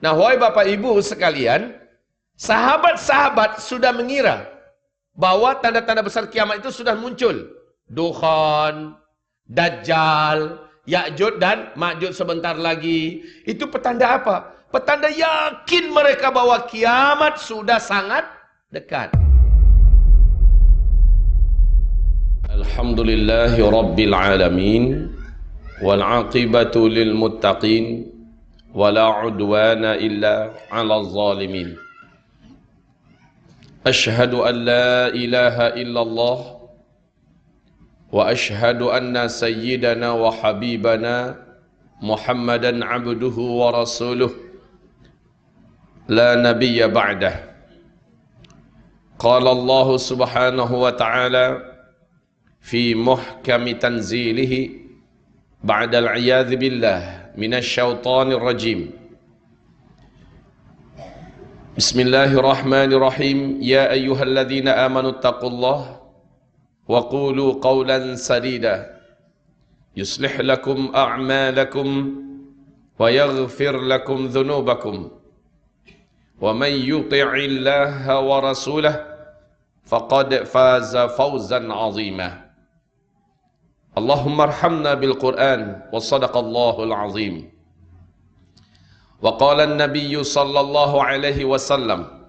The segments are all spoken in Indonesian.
Nah, wahai Bapak Ibu sekalian, sahabat-sahabat sudah mengira bahwa tanda-tanda besar kiamat itu sudah muncul. Dukhan, Dajjal, Ya'juj dan Ma'juj sebentar lagi. Itu petanda apa? Petanda yakin mereka bahwa kiamat sudah sangat dekat. Alhamdulillahi Rabbil Alamin, wal aqibatu lil muttaqin, wala udwana illa ala zalimin. Ashhadu an la ilaha illallah wa ashhadu anna sayyidana wa habibana Muhammadan abduhu wa rasuluh la nabiyya ba'dah. Qala Allah subhanahu wa ta'ala fi muhkami tanzilihi ba'da al-'iyadhi billah minasy syaithanir rajim. Bismillahirrahmanirrahim. Ya ayyuhalladzina amanu taqullaha wa qulu qawlan sadida yuslih lakum a'malakum wa yaghfir lakum dhunubakum wa man yuti'illaha wa rasulahu faqad faza fawzan 'azima. Allahumma arhamna bil Qur'an wa sadaqallahul 'azim. Wa qala an-nabiy sallallahu alaihi wasallam,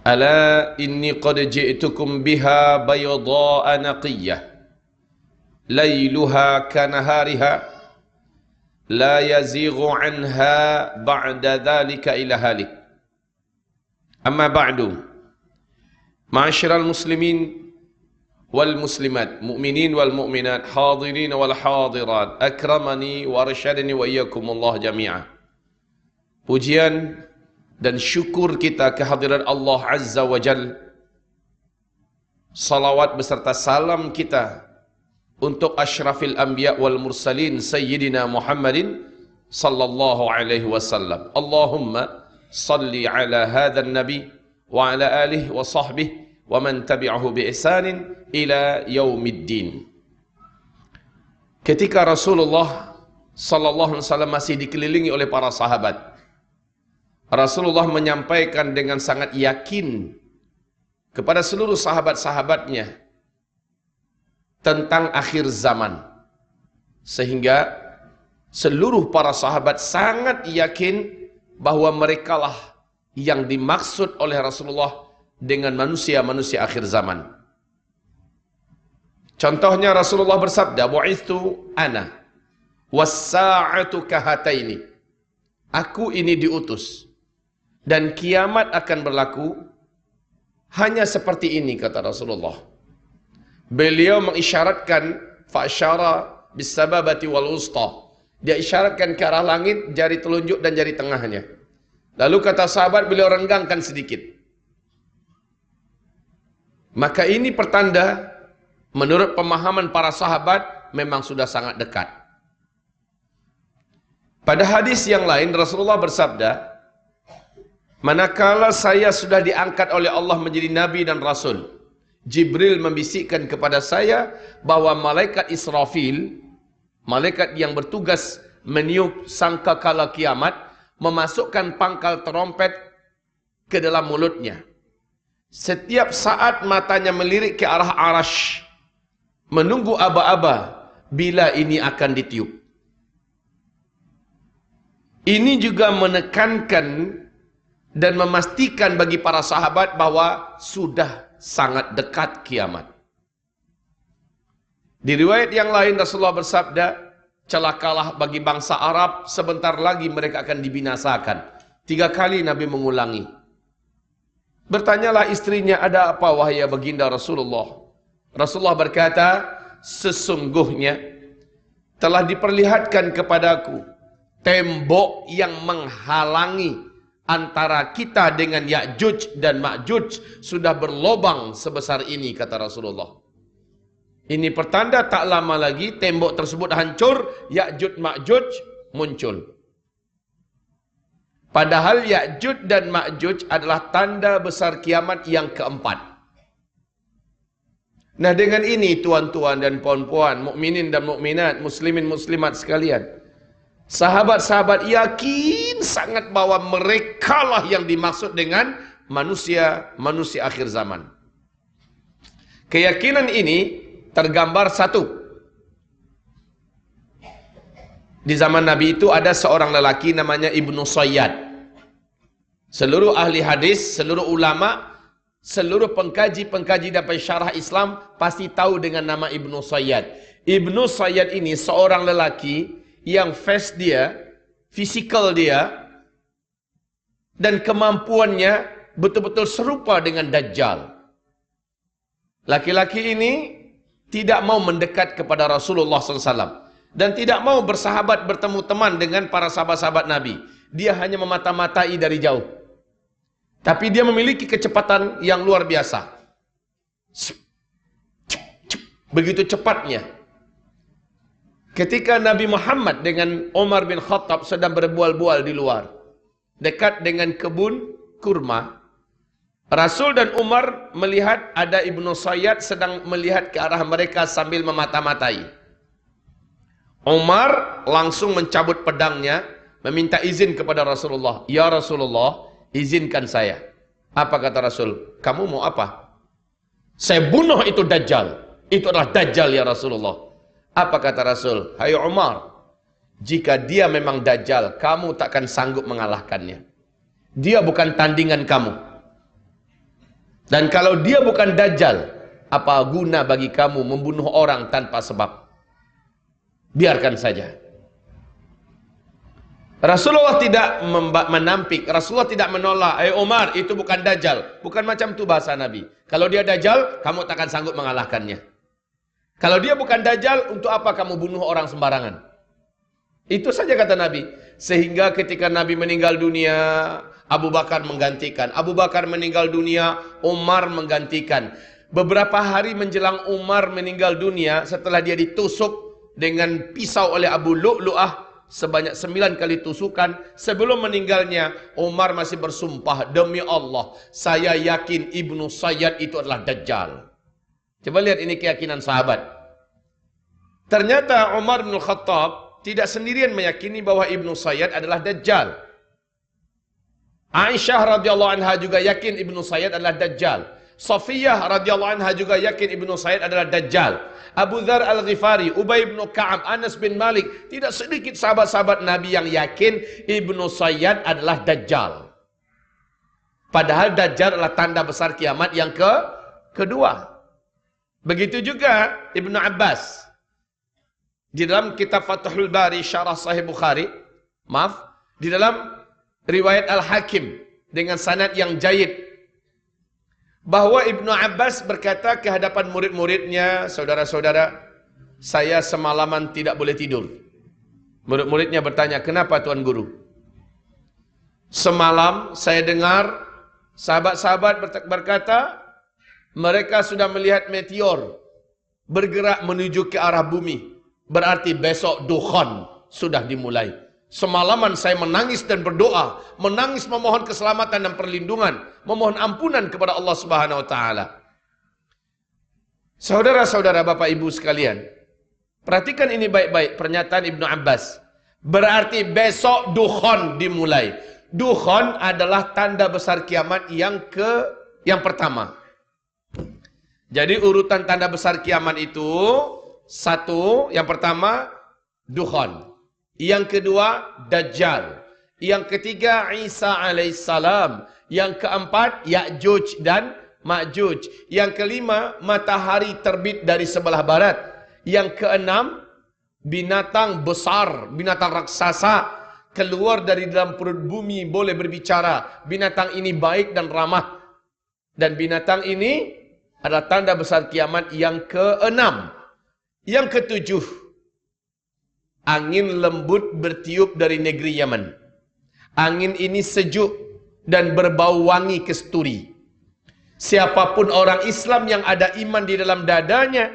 ala inni qad ji'tukum biha bayda'a naqiyyah layluha kanahariha la yazighu anha ba'da dhalika ila halik. Amma ba'du, ma'asyiral muslimin wal muslimat, mu'minin wal mu'minat, hadirin wal hadirat, akramani wa arsyadani wa iyyakumullah jami'ah. Pujian dan syukur kita kehadiran Allah Azza wa Jal. Salawat beserta salam kita untuk asyrafil anbiya wal mursalin sayyidina Muhammadin sallallahu alaihi wasallam. Allahumma salli ala hadzal nabi wa ala alihi wa sahbihi wa man tabi'ahu bi ihsanin ila yaumiddin. Ketika Rasulullah sallallahu alaihi wasallam masih dikelilingi oleh para sahabat, Rasulullah menyampaikan dengan sangat yakin kepada seluruh sahabat-sahabatnya tentang akhir zaman, sehingga seluruh para sahabat sangat yakin bahwa merekalah yang dimaksud oleh Rasulullah dengan manusia-manusia akhir zaman. Contohnya Rasulullah bersabda, bu'ithu ana was-sa'atu kahataini. Aku ini diutus dan kiamat akan berlaku hanya seperti ini, kata Rasulullah. Beliau mengisyaratkan fa'syara bis-sababati wal wusta. Dia isyaratkan ke arah langit, jari telunjuk dan jari tengahnya. Lalu kata sahabat, beliau renggangkan sedikit. Maka ini pertanda menurut pemahaman para sahabat memang sudah sangat dekat. Pada hadis yang lain Rasulullah bersabda, manakala saya sudah diangkat oleh Allah menjadi nabi dan rasul, Jibril membisikkan kepada saya bahwa malaikat Israfil, malaikat yang bertugas meniup sangkakala kiamat, memasukkan pangkal terompet ke dalam mulutnya. Setiap saat matanya melirik ke arah arasy, menunggu aba-aba bila ini akan ditiup. Ini juga menekankan dan memastikan bagi para sahabat bahwa sudah sangat dekat kiamat. Di riwayat yang lain Rasulullah bersabda, celakalah bagi bangsa Arab, sebentar lagi mereka akan dibinasakan. 3 kali Nabi mengulangi. Bertanyalah istrinya, ada apa wahai baginda Rasulullah? Rasulullah berkata, sesungguhnya telah diperlihatkan kepadaku tembok yang menghalangi antara kita dengan Ya'juj dan Ma'juj sudah berlobang sebesar ini, kata Rasulullah. Ini pertanda tak lama lagi tembok tersebut hancur, Ya'juj Ma'juj muncul. Padahal Ya'juj dan Ma'juj adalah tanda besar kiamat yang keempat. Nah, dengan ini tuan-tuan dan puan-puan, mukminin dan mukminat, muslimin muslimat sekalian, Sahabat-sahabat yakin sangat bahwa merekalah yang dimaksud dengan manusia akhir zaman. Keyakinan ini tergambar satu. Di zaman Nabi itu ada seorang lelaki namanya Ibnu Sayyad. Seluruh ahli hadis, seluruh ulama, seluruh pengkaji dan pensyarah Islam pasti tahu dengan nama Ibnu Sayyad. Ibnu Sayyad ini seorang lelaki yang face dia, fisikal dia, dan kemampuannya betul-betul serupa dengan Dajjal. Laki-laki ini tidak mau mendekat kepada Rasulullah SAW. Dan tidak mau bersahabat bertemu teman dengan para sahabat-sahabat Nabi. Dia hanya memata-matai dari jauh. Tapi dia memiliki kecepatan yang luar biasa. Begitu cepatnya. Ketika Nabi Muhammad dengan Umar bin Khattab sedang berbual-bual di luar, dekat dengan kebun kurma, Rasul dan Umar melihat ada Ibnu Sayyad sedang melihat ke arah mereka sambil memata-matai. Umar langsung mencabut pedangnya, meminta izin kepada Rasulullah. Ya Rasulullah, izinkan saya. Apa kata Rasul? Kamu mau apa? Saya bunuh itu Dajjal. Itu adalah Dajjal ya Rasulullah. Apa kata Rasul? Hai Umar, jika dia memang Dajjal, kamu takkan sanggup mengalahkannya. Dia bukan tandingan kamu. Dan kalau dia bukan Dajjal, apa guna bagi kamu membunuh orang tanpa sebab? Biarkan saja. Rasulullah tidak menampik, Rasulullah tidak menolak. Umar, itu bukan Dajjal. Bukan macam itu bahasa Nabi. Kalau dia Dajjal, kamu takkan sanggup mengalahkannya. Kalau dia bukan Dajjal, untuk apa kamu bunuh orang sembarangan? Itu saja kata Nabi. Sehingga ketika Nabi meninggal dunia, Abu Bakar menggantikan. Abu Bakar meninggal dunia, Umar menggantikan. Beberapa hari menjelang Umar meninggal dunia, setelah dia ditusuk dengan pisau oleh Abu Lu'lu'ah sebanyak 9 kali tusukan, sebelum meninggalnya Umar masih bersumpah, demi Allah saya yakin Ibnu Sayyad itu adalah Dajjal. Coba lihat ini keyakinan sahabat. Ternyata Umar bin Khattab tidak sendirian meyakini bahwa Ibnu Sayyad adalah Dajjal. Aisyah radhiyallahu anha juga yakin Ibnu Sayyad adalah Dajjal. Safiyah radhiyallahu anha juga yakin Ibnu Sayyad adalah Dajjal. Abu Dzar Al-Ghifari, Ubay bin Ka'ab, Anas bin Malik, tidak sedikit sahabat-sahabat Nabi yang yakin Ibnu Sayyad adalah Dajjal. Padahal Dajjal adalah tanda besar kiamat yang kedua. Begitu juga Ibnu Abbas. Di dalam kitab Fathul Bari, Syarah Sahih Bukhari, di dalam riwayat Al-Hakim dengan sanad yang jayid, bahwa Ibnu Abbas berkata ke hadapan murid-muridnya, saudara-saudara, saya semalaman tidak boleh tidur. Murid-muridnya bertanya, kenapa Tuan Guru? Semalam saya dengar sahabat-sahabat berkata, mereka sudah melihat meteor bergerak menuju ke arah bumi. Berarti besok dukhan sudah dimulai. Semalaman saya menangis dan berdoa, menangis memohon keselamatan dan perlindungan, memohon ampunan kepada Allah Subhanahu wa taala. Saudara-saudara, Bapak Ibu sekalian, perhatikan ini baik-baik pernyataan Ibnu Abbas. Berarti besok dukhan dimulai. Dukhan adalah tanda besar kiamat yang pertama. Jadi urutan tanda besar kiamat itu satu, yang pertama dukhan. Yang kedua, Dajjal. Yang ketiga, Isa alaihissalam. Yang keempat, Ya'juj dan Ma'juj. Yang kelima, matahari terbit dari sebelah barat. Yang keenam, binatang besar, binatang raksasa keluar dari dalam perut bumi boleh berbicara. Binatang ini baik dan ramah. Dan binatang ini adalah tanda besar kiamat yang keenam. Yang ketujuh, angin lembut bertiup dari negeri Yaman. Angin ini sejuk dan berbau wangi kesturi. Siapapun orang Islam yang ada iman di dalam dadanya,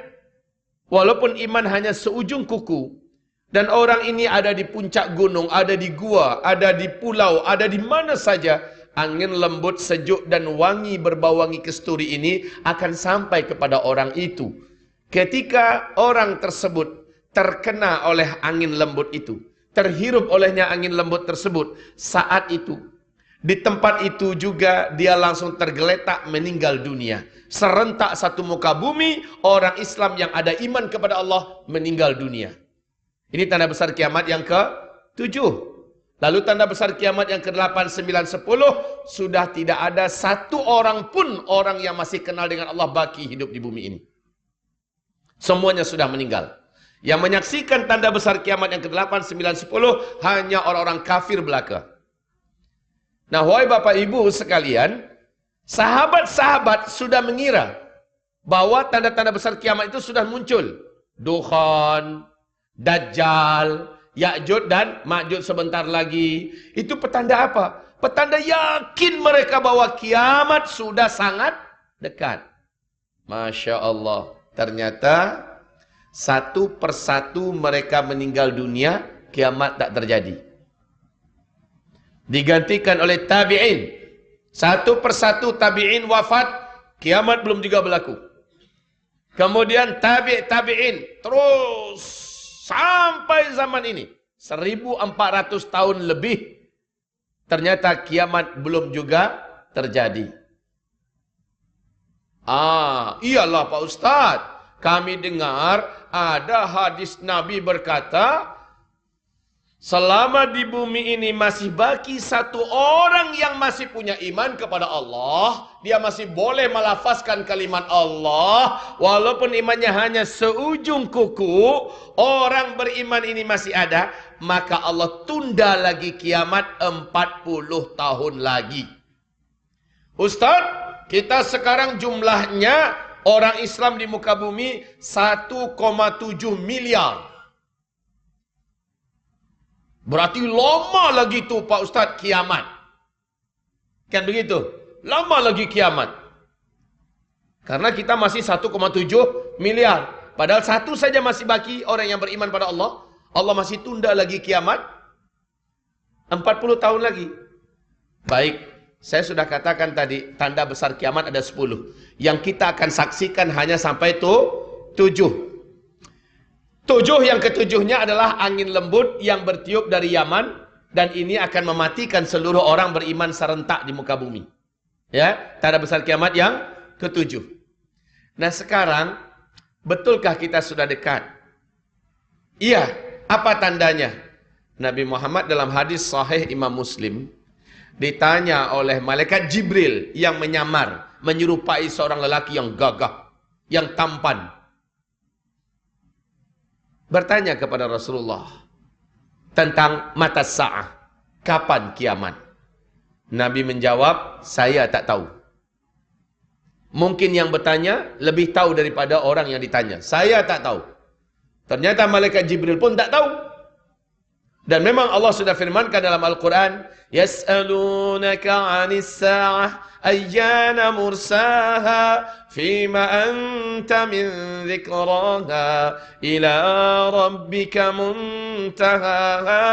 walaupun iman hanya seujung kuku, dan orang ini ada di puncak gunung, ada di gua, ada di pulau, ada di mana saja, angin lembut, sejuk dan wangi berbau wangi kesturi ini akan sampai kepada orang itu. Ketika orang tersebut terkena oleh angin lembut itu, terhirup olehnya angin lembut tersebut, saat itu, di tempat itu juga dia langsung tergeletak meninggal dunia. Serentak satu muka bumi, orang Islam yang ada iman kepada Allah meninggal dunia. Ini tanda besar kiamat yang ke-7. Lalu tanda besar kiamat yang ke-8, 9, 10, sudah tidak ada satu orang pun orang yang masih kenal dengan Allah baki hidup di bumi ini. Semuanya sudah meninggal. Yang menyaksikan tanda besar kiamat yang ke-8, 9, 10 hanya orang-orang kafir belaka. Nah, wahai Bapak Ibu sekalian, sahabat-sahabat sudah mengira bahwa tanda-tanda besar kiamat itu sudah muncul. Dukhan, Dajjal, Ya'juj dan Ma'juj sebentar lagi. Itu petanda apa? Petanda yakin mereka bahwa kiamat sudah sangat dekat. Masya Allah. Ternyata satu persatu mereka meninggal dunia, kiamat tak terjadi. Digantikan oleh tabi'in. Satu persatu tabi'in wafat, kiamat belum juga berlaku. Kemudian tabi'in terus sampai zaman ini 1400 tahun lebih, ternyata kiamat belum juga terjadi. Iyalah Pak Ustadz, kami dengar ada hadis Nabi berkata, selama di bumi ini masih baki satu orang yang masih punya iman kepada Allah, dia masih boleh melafazkan kalimat Allah, walaupun imannya hanya seujung kuku, orang beriman ini masih ada, maka Allah tunda lagi kiamat 40 tahun lagi. Ustaz, kita sekarang jumlahnya orang Islam di muka bumi 1,7 miliar. Berarti lama lagi tuh Pak Ustadz kiamat. Kan begitu? Lama lagi kiamat. Karena kita masih 1,7 miliar. Padahal satu saja masih baki orang yang beriman pada Allah. Allah masih tunda lagi kiamat 40 tahun lagi. Baik, saya sudah katakan tadi tanda besar kiamat ada 10. Yang kita akan saksikan hanya sampai itu 7. 7 yang ketujuhnya adalah angin lembut yang bertiup dari Yaman, dan ini akan mematikan seluruh orang beriman serentak di muka bumi. Ya, tanda besar kiamat yang ke-7. Nah, sekarang betulkah kita sudah dekat? Iya, apa tandanya? Nabi Muhammad dalam hadis sahih Imam Muslim ditanya oleh malaikat Jibril yang menyamar, menyerupai seorang lelaki yang gagah, yang tampan. Bertanya kepada Rasulullah tentang mata sa'ah, kapan kiamat? Nabi menjawab, saya tak tahu. Mungkin yang bertanya lebih tahu daripada orang yang ditanya. Saya tak tahu. Ternyata malaikat Jibril pun tak tahu. Dan memang Allah sudah firmankan dalam Al-Quran, yas'alunaka 'anis sa'ah ayyana mursaha fima anta min dzikraha ila rabbika muntahaha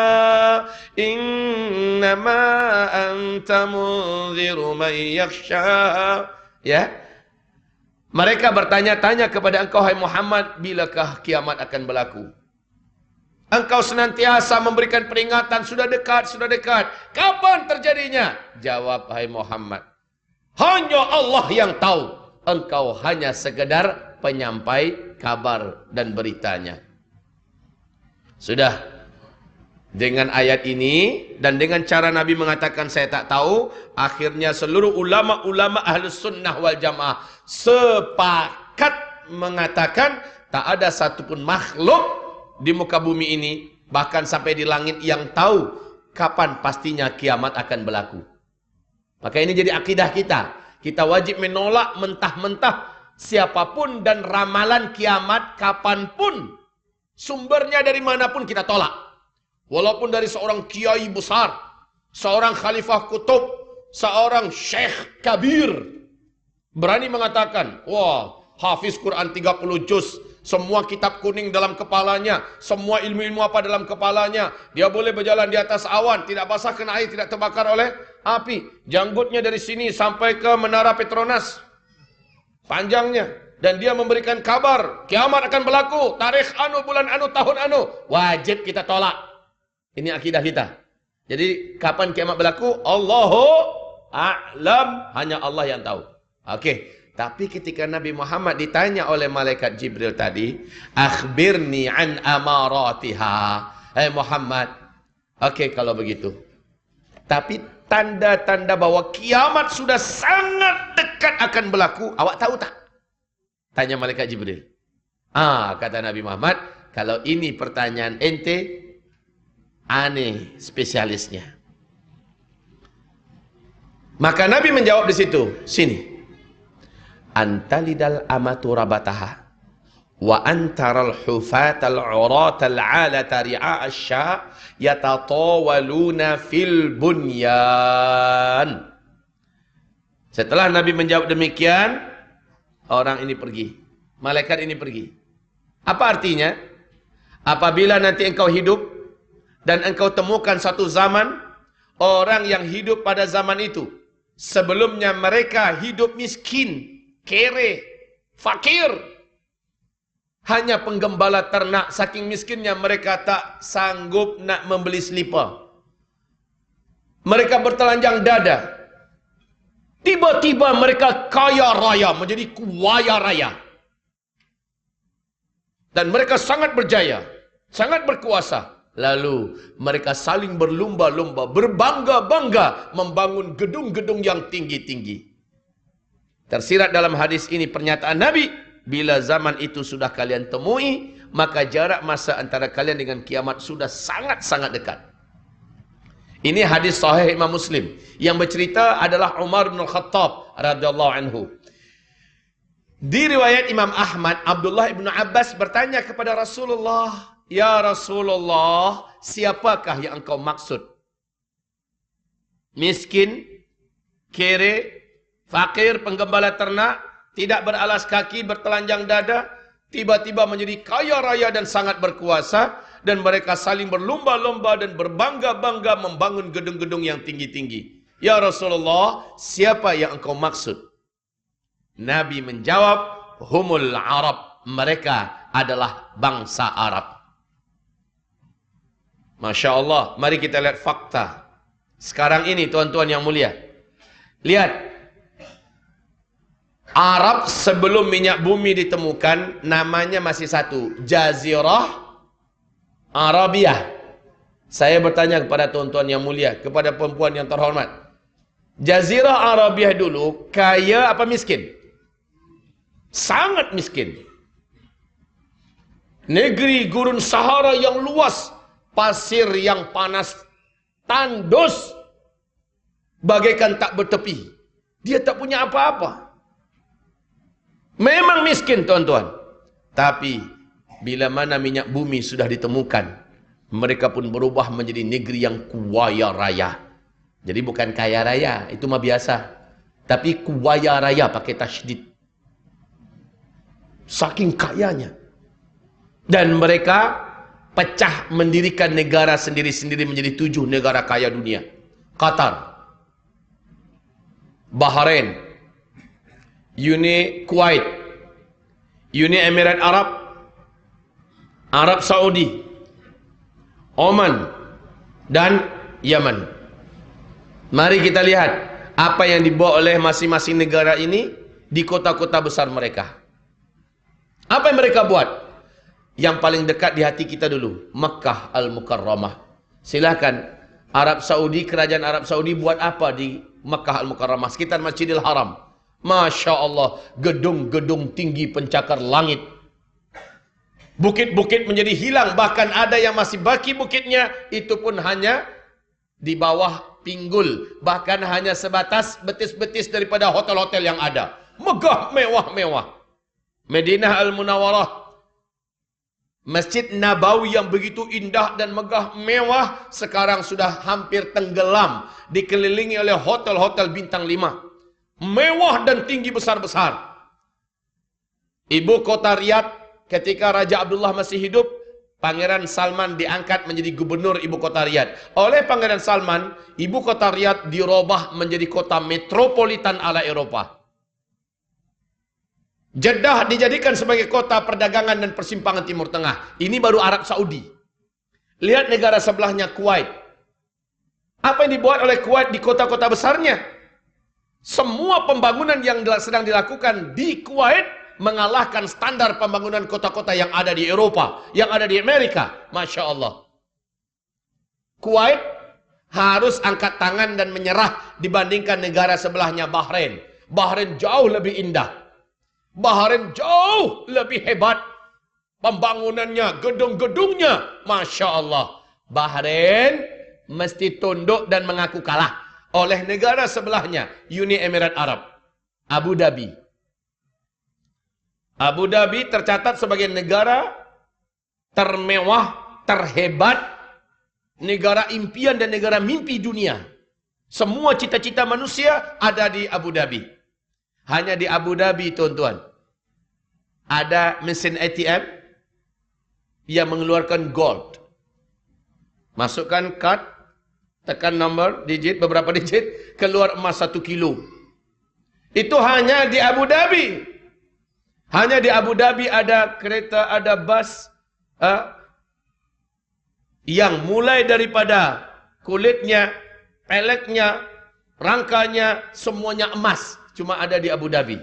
innama anta munziru man yakhshaha. Ya, mereka bertanya-tanya kepada engkau hai Muhammad, bilakah kiamat akan berlaku? Engkau senantiasa memberikan peringatan, sudah dekat, sudah dekat. Kapan terjadinya? Jawab hai Muhammad, hanya Allah yang tahu. Engkau hanya sekedar penyampai kabar dan beritanya. Sudah. Dengan ayat ini dan dengan cara Nabi mengatakan saya tak tahu, akhirnya seluruh ulama-ulama Ahlus Sunnah wal Jamaah sepakat mengatakan tak ada satupun makhluk di muka bumi ini, bahkan sampai di langit, yang tahu kapan pastinya kiamat akan berlaku. Maka ini jadi akidah kita. Kita wajib menolak mentah-mentah siapapun dan ramalan kiamat kapanpun. Sumbernya dari manapun kita tolak. Walaupun dari seorang kiai besar, seorang khalifah kutub, seorang syekh kabir berani mengatakan, wah, hafiz Quran 30 juz, semua kitab kuning dalam kepalanya, semua ilmu-ilmu apa dalam kepalanya, dia boleh berjalan di atas awan, tidak basah kena air, tidak terbakar oleh api, janggutnya dari sini sampai ke Menara Petronas panjangnya, dan dia memberikan kabar kiamat akan berlaku tarikh anu, bulan anu, tahun anu. Wajib kita tolak. Ini akidah kita. Jadi kapan kiamat berlaku? Allahu a'lam, hanya Allah yang tahu. Okey. Tapi ketika Nabi Muhammad ditanya oleh malaikat Jibril tadi, akhbirni an amaratiha. Hai Muhammad, okey kalau begitu. Tapi tanda-tanda bahwa kiamat sudah sangat dekat akan berlaku, awak tahu tak? Tanya malaikat Jibril. Kata Nabi Muhammad, kalau ini pertanyaan ente, aneh spesialisnya. Maka Nabi menjawab di situ, sini. Antalidal amatu rabataha wa antaral hufatal uratal alata ri'a asya yatatawaluna fil bunyan. Setelah Nabi menjawab demikian, orang ini pergi, malaikat ini pergi. Apa artinya? Apabila nanti engkau hidup dan engkau temukan satu zaman, orang yang hidup pada zaman itu sebelumnya mereka hidup miskin, kere, fakir, hanya penggembala ternak, saking miskinnya mereka tak sanggup nak membeli selipar. Mereka bertelanjang dada. Tiba-tiba mereka kaya raya, menjadi kuaya raya. Dan mereka sangat berjaya, sangat berkuasa. Lalu mereka saling berlumba-lumba, berbangga-bangga membangun gedung-gedung yang tinggi-tinggi. Tersirat dalam hadis ini pernyataan Nabi, bila zaman itu sudah kalian temui, maka jarak masa antara kalian dengan kiamat sudah sangat-sangat dekat. Ini hadis sahih Imam Muslim. Yang bercerita adalah Umar bin Khattab radhiyallahu anhu. Di riwayat Imam Ahmad, Abdullah bin Abbas bertanya kepada Rasulullah, "Ya Rasulullah, siapakah yang engkau maksud? Miskin, kere, fakir, penggembala ternak, tidak beralas kaki, bertelanjang dada, tiba-tiba menjadi kaya raya dan sangat berkuasa, dan mereka saling berlomba-lomba dan berbangga-bangga membangun gedung-gedung yang tinggi-tinggi. Ya Rasulullah, siapa yang engkau maksud?" Nabi menjawab, "Humul Arab." Mereka adalah bangsa Arab. Masya Allah, mari kita lihat fakta. Sekarang ini tuan-tuan yang mulia, lihat. Arab sebelum minyak bumi ditemukan, namanya masih satu, Jazirah Arabiah. Saya bertanya kepada tuan-tuan yang mulia, kepada perempuan yang terhormat, Jazirah Arabiah dulu kaya apa miskin? Sangat miskin. Negeri gurun Sahara yang luas, pasir yang panas, tandus, bagaikan tak bertepi. Dia tak punya apa-apa. Memang miskin tuan-tuan. Tapi bila mana minyak bumi sudah ditemukan, mereka pun berubah menjadi negeri yang kuaya raya. Jadi bukan kaya raya, itu mah biasa. Tapi kuaya raya pakai tasydid. Saking kayanya. Dan mereka pecah mendirikan negara sendiri-sendiri menjadi 7 negara kaya dunia. Qatar, Bahrain, Uni Kuwait, Uni Emirat Arab, Arab Saudi, Oman, dan Yaman. Mari kita lihat apa yang dibawa oleh masing-masing negara ini di kota-kota besar mereka. Apa yang mereka buat? Yang paling dekat di hati kita dulu, Makkah Al-Mukarramah. Silakan, Arab Saudi, kerajaan Arab Saudi buat apa di Makkah Al-Mukarramah, sekitar Masjidil Haram? Masya Allah, gedung-gedung tinggi pencakar langit. Bukit-bukit menjadi hilang, bahkan ada yang masih baki bukitnya, itu pun hanya di bawah pinggul, bahkan hanya sebatas betis-betis daripada hotel-hotel yang ada. Megah, mewah-mewah. Madinah Al-Munawwarah, Masjid Nabawi yang begitu indah dan megah mewah, sekarang sudah hampir tenggelam, dikelilingi oleh hotel-hotel bintang 5. Mewah dan tinggi besar-besar. Ibu kota Riyadh, ketika Raja Abdullah masih hidup, Pangeran Salman diangkat menjadi gubernur ibu kota Riyadh. Oleh Pangeran Salman, ibu kota Riyadh dirubah menjadi kota metropolitan ala Eropah. Jeddah dijadikan sebagai kota perdagangan dan persimpangan Timur Tengah. Ini baru Arab Saudi. Lihat negara sebelahnya, Kuwait. Apa yang dibuat oleh Kuwait di kota-kota besarnya? Semua pembangunan yang sedang dilakukan di Kuwait mengalahkan standar pembangunan kota-kota yang ada di Eropa, yang ada di Amerika. Masya Allah. Kuwait harus angkat tangan dan menyerah dibandingkan negara sebelahnya, Bahrain. Bahrain jauh lebih indah. Bahrain jauh lebih hebat. Pembangunannya, gedung-gedungnya, Masya Allah. Bahrain mesti tunduk dan mengaku kalah oleh negara sebelahnya, Uni Emirat Arab, Abu Dhabi. Abu Dhabi tercatat sebagai negara termewah, terhebat, negara impian dan negara mimpi dunia. Semua cita-cita manusia ada di Abu Dhabi. Hanya di Abu Dhabi, tuan-tuan, ada mesin ATM yang mengeluarkan gold. Masukkan kad, tekan nombor, digit, beberapa digit, keluar emas 1 kilo. Itu hanya di Abu Dhabi. Hanya di Abu Dhabi ada kereta, ada bus yang mulai daripada kulitnya, peleknya, rangkanya, semuanya emas. Cuma ada di Abu Dhabi.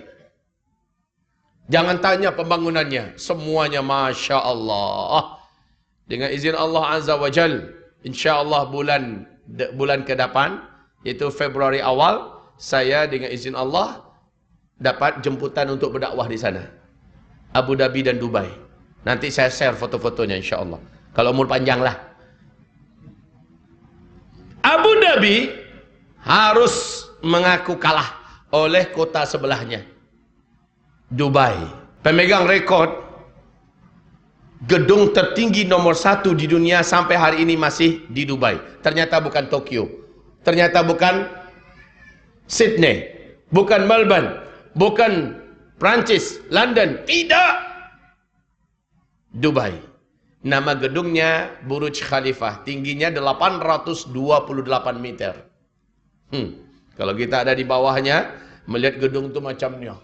Jangan tanya pembangunannya. Semuanya Masya Allah. Dengan izin Allah Azza wa Jal, insya Allah bulan ke-8, yaitu Februari awal, saya dengan izin Allah dapat jemputan untuk berdakwah di sana, Abu Dhabi dan Dubai. Nanti saya share foto-fotonya insya Allah, kalau umur panjang lah. Abu Dhabi harus mengaku kalah oleh kota sebelahnya, Dubai. Pemegang rekod gedung tertinggi nomor 1 di dunia sampai hari ini masih di Dubai. Ternyata bukan Tokyo, ternyata bukan Sydney, bukan Melbourne, bukan Prancis, London, tidak, Dubai. Nama gedungnya Burj Khalifah, tingginya 828 meter. Kalau kita ada di bawahnya, melihat gedung itu macamnya.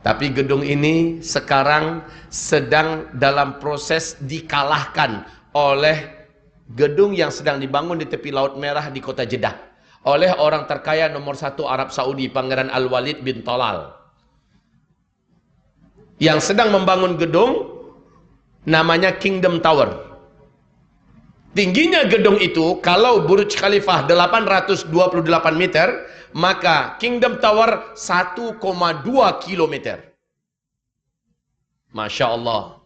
Tapi gedung ini sekarang sedang dalam proses dikalahkan oleh gedung yang sedang dibangun di tepi Laut Merah di kota Jeddah oleh orang terkaya nomor 1 Arab Saudi, Pangeran Al-Walid bin Talal, yang sedang membangun gedung namanya Kingdom Tower. Tingginya gedung itu, kalau Burj Khalifah 828 meter, maka Kingdom Tower 1,2 kilometer. Masya Allah.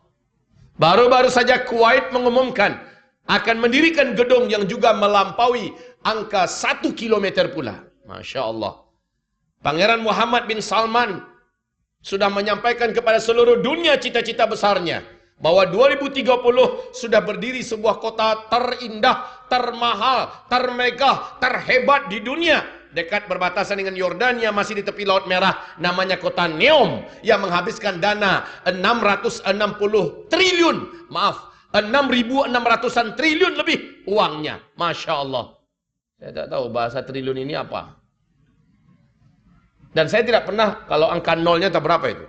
Baru-baru saja Kuwait mengumumkan akan mendirikan gedung yang juga melampaui angka 1 kilometer pula. Masya Allah. Pangeran Muhammad bin Salman sudah menyampaikan kepada seluruh dunia cita-cita besarnya, bahwa 2030 sudah berdiri sebuah kota terindah, termahal, termegah, terhebat di dunia, dekat berbatasan dengan Yordania, masih di tepi Laut Merah, namanya kota Neom, yang menghabiskan dana 660 triliun, maaf, 6.600-an triliun lebih uangnya. Masya Allah. Saya tak tahu bahasa triliun ini apa. Dan saya tidak pernah, kalau angka nolnya tak berapa itu.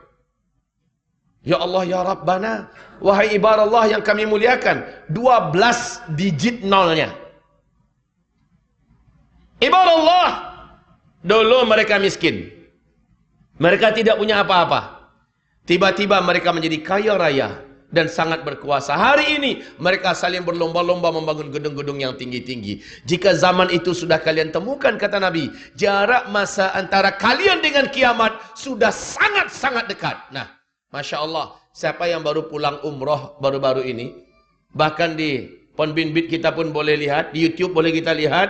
Ya Allah, ya Rabbana, wahai ibarat Allah yang kami muliakan, 12 digit nolnya. Ibarat Allah, dulu mereka miskin, mereka tidak punya apa-apa. Tiba-tiba mereka menjadi kaya raya dan sangat berkuasa. Hari ini mereka saling berlomba-lomba membangun gedung-gedung yang tinggi-tinggi. Jika zaman itu sudah kalian temukan, kata Nabi, jarak masa antara kalian dengan kiamat sudah sangat-sangat dekat. Nah, Masya Allah, siapa yang baru pulang umroh baru-baru ini, bahkan di Ponbinbit kita pun boleh lihat, di YouTube boleh kita lihat,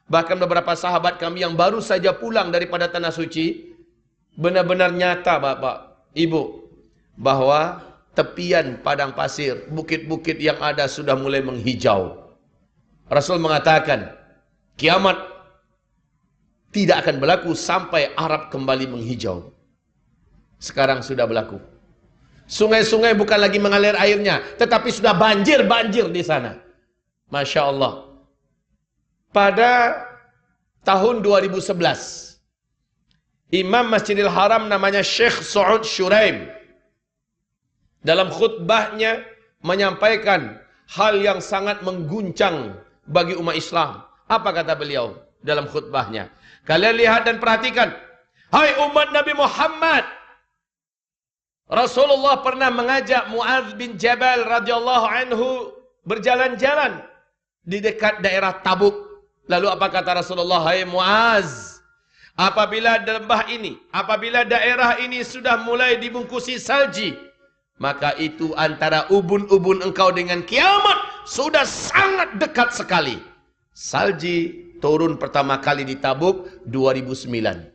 bahkan beberapa sahabat kami yang baru saja pulang daripada Tanah Suci, benar-benar nyata Bapak, Ibu, bahwa tepian padang pasir, bukit-bukit yang ada sudah mulai menghijau. Rasul mengatakan, kiamat tidak akan berlaku sampai Arab kembali menghijau. Sekarang sudah berlaku. Sungai-sungai bukan lagi mengalir airnya, tetapi sudah banjir-banjir di sana. Masya Allah. Pada tahun 2011, Imam Masjidil Haram namanya Syekh Saud Shuraim dalam khutbahnya menyampaikan hal yang sangat mengguncang bagi umat Islam. Apa kata beliau dalam khutbahnya? Kalian lihat dan perhatikan. Hai umat Nabi Muhammad, Rasulullah pernah mengajak Muadz bin Jabal radhiyallahu anhu berjalan-jalan di dekat daerah Tabuk. Lalu apa kata Rasulullah? Hai Muadz, apabila lembah ini, apabila daerah ini sudah mulai dibungkusi salji, maka itu antara ubun-ubun engkau dengan kiamat sudah sangat dekat sekali. Salji turun pertama kali di Tabuk 2009.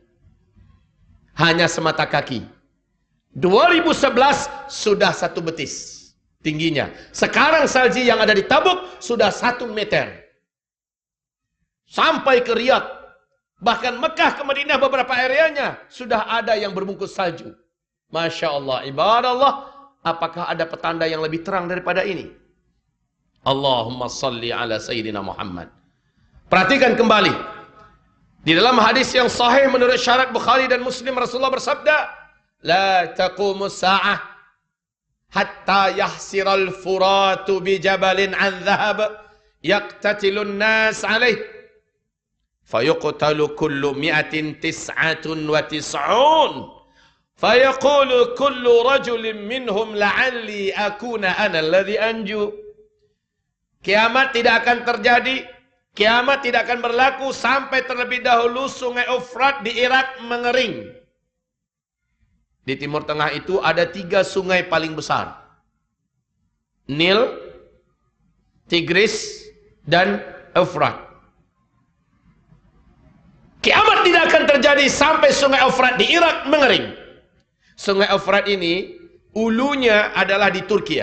Hanya semata kaki. 2011 sudah 1 betis tingginya. Sekarang salji yang ada di Tabuk sudah 1 meter. Sampai ke Riyadh. Bahkan Mekah ke Madinah beberapa areanya sudah ada yang berbungkus salju. Masya Allah, ibadah Allah. Apakah ada petanda yang lebih terang daripada ini? Allahumma salli ala Sayyidina Muhammad. Perhatikan kembali. Di dalam hadis yang sahih menurut syarat Bukhari dan Muslim, Rasulullah bersabda, La taqumus sa'ah hatta yahsiral furatu bi jabalin an dhahab yaqtatilun nas alaih fayuqtalu kullu mi'atin tis'atun wa tis'un fayaqulu kullu rajulin minhum la'alli akuna ana alladhi anju. Kiamat tidak akan terjadi, kiamat tidak akan berlaku sampai terlebih dahulu sungai Efrat di Irak mengering. Di Timur Tengah itu ada 3 sungai paling besar. Nil, Tigris, dan Efrat. Kiamat tidak akan terjadi sampai sungai Efrat di Irak mengering. Sungai Efrat ini, ulunya adalah di Turki.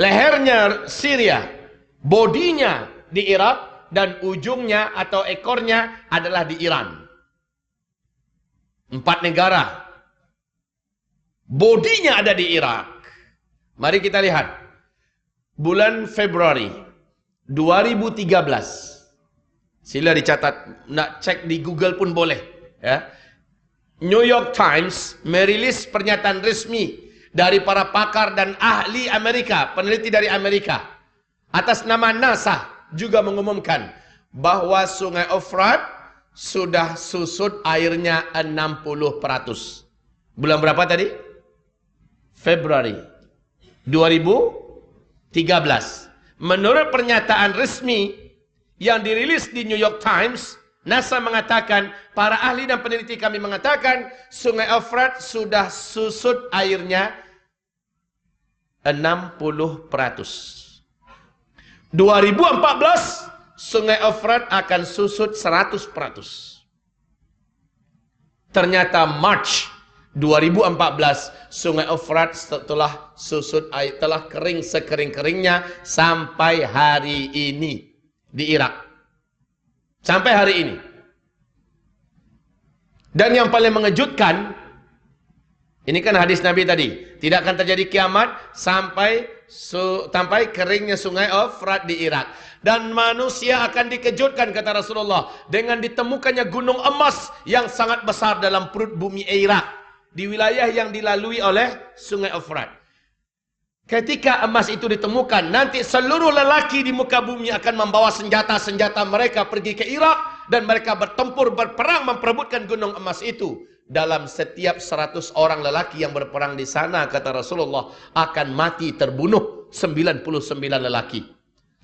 Lehernya Syria, bodinya di Irak, dan ujungnya atau ekornya adalah di Iran. 4 negara. Bodinya ada di Irak. Mari kita lihat. Bulan Februari 2013. Sila dicatat, nak cek di Google pun boleh. Ya. New York Times merilis pernyataan resmi dari para pakar dan ahli Amerika, peneliti dari Amerika. Atas nama NASA juga mengumumkan bahwa sungai Efrat sudah susut airnya 60%. Bulan berapa tadi? Februari 2013. Menurut pernyataan resmi yang dirilis di New York Times, NASA mengatakan, para ahli dan peneliti kami mengatakan, sungai Efrat sudah susut airnya 60%. 2014, sungai Efrat akan susut 100%. Ternyata March 2014, sungai Efrat setelah susut air, telah kering sekering-keringnya sampai hari ini di Irak. Sampai hari ini. Dan yang paling mengejutkan, ini kan hadis Nabi tadi, tidak akan terjadi kiamat sampai keringnya sungai Efrat di Irak. Dan manusia akan dikejutkan, kata Rasulullah, dengan ditemukannya gunung emas yang sangat besar dalam perut bumi Irak, di wilayah yang dilalui oleh sungai Efrat. Ketika emas itu ditemukan, nanti seluruh lelaki di muka bumi akan membawa senjata-senjata mereka pergi ke Irak, dan mereka bertempur, berperang, memperebutkan gunung emas itu. Dalam setiap 100 orang lelaki yang berperang di sana, kata Rasulullah, akan mati terbunuh 99 lelaki.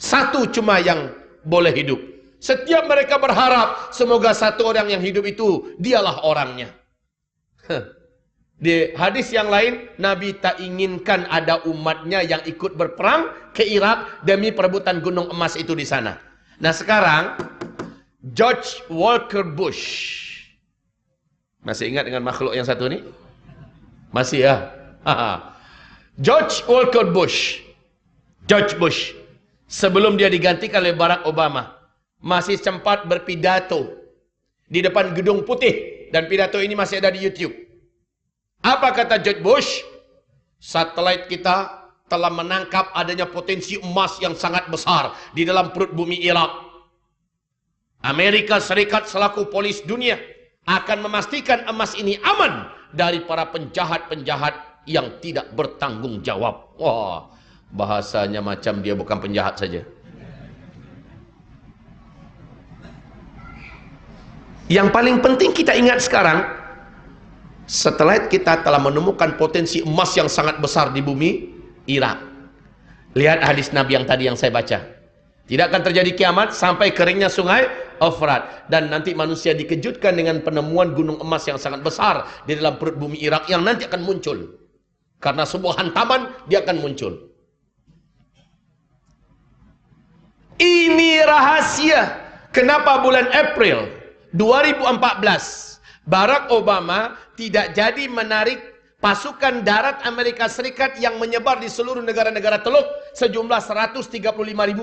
1 cuma yang boleh hidup. Setiap mereka berharap semoga 1 orang yang hidup itu dialah orangnya. Di hadis yang lain, Nabi tak inginkan ada umatnya yang ikut berperang ke Irak demi perebutan gunung emas itu di sana. Nah sekarang, George Walker Bush. Masih ingat dengan makhluk yang satu ini? Masih ya? George Walker Bush. George Bush. Sebelum dia digantikan oleh Barack Obama, masih sempat berpidato di depan Gedung Putih. Dan pidato ini masih ada di YouTube. Apa kata George Bush? Satelit kita telah menangkap adanya potensi emas yang sangat besar di dalam perut bumi Irak. Amerika Serikat selaku polis dunia akan memastikan emas ini aman dari para penjahat-penjahat yang tidak bertanggung jawab. Wah, bahasanya macam dia bukan penjahat saja. Yang paling penting kita ingat sekarang, setelah kita telah menemukan potensi emas yang sangat besar di bumi Irak. Lihat hadis Nabi yang tadi yang saya baca. Tidak akan terjadi kiamat sampai keringnya sungai Efrat. Dan nanti manusia dikejutkan dengan penemuan gunung emas yang sangat besar di dalam perut bumi Irak yang nanti akan muncul. Karena sebuah hantaman, dia akan muncul. Ini rahasia. Kenapa bulan April 2014 Barack Obama tidak jadi menarik pasukan darat Amerika Serikat yang menyebar di seluruh negara-negara Teluk sejumlah 135.000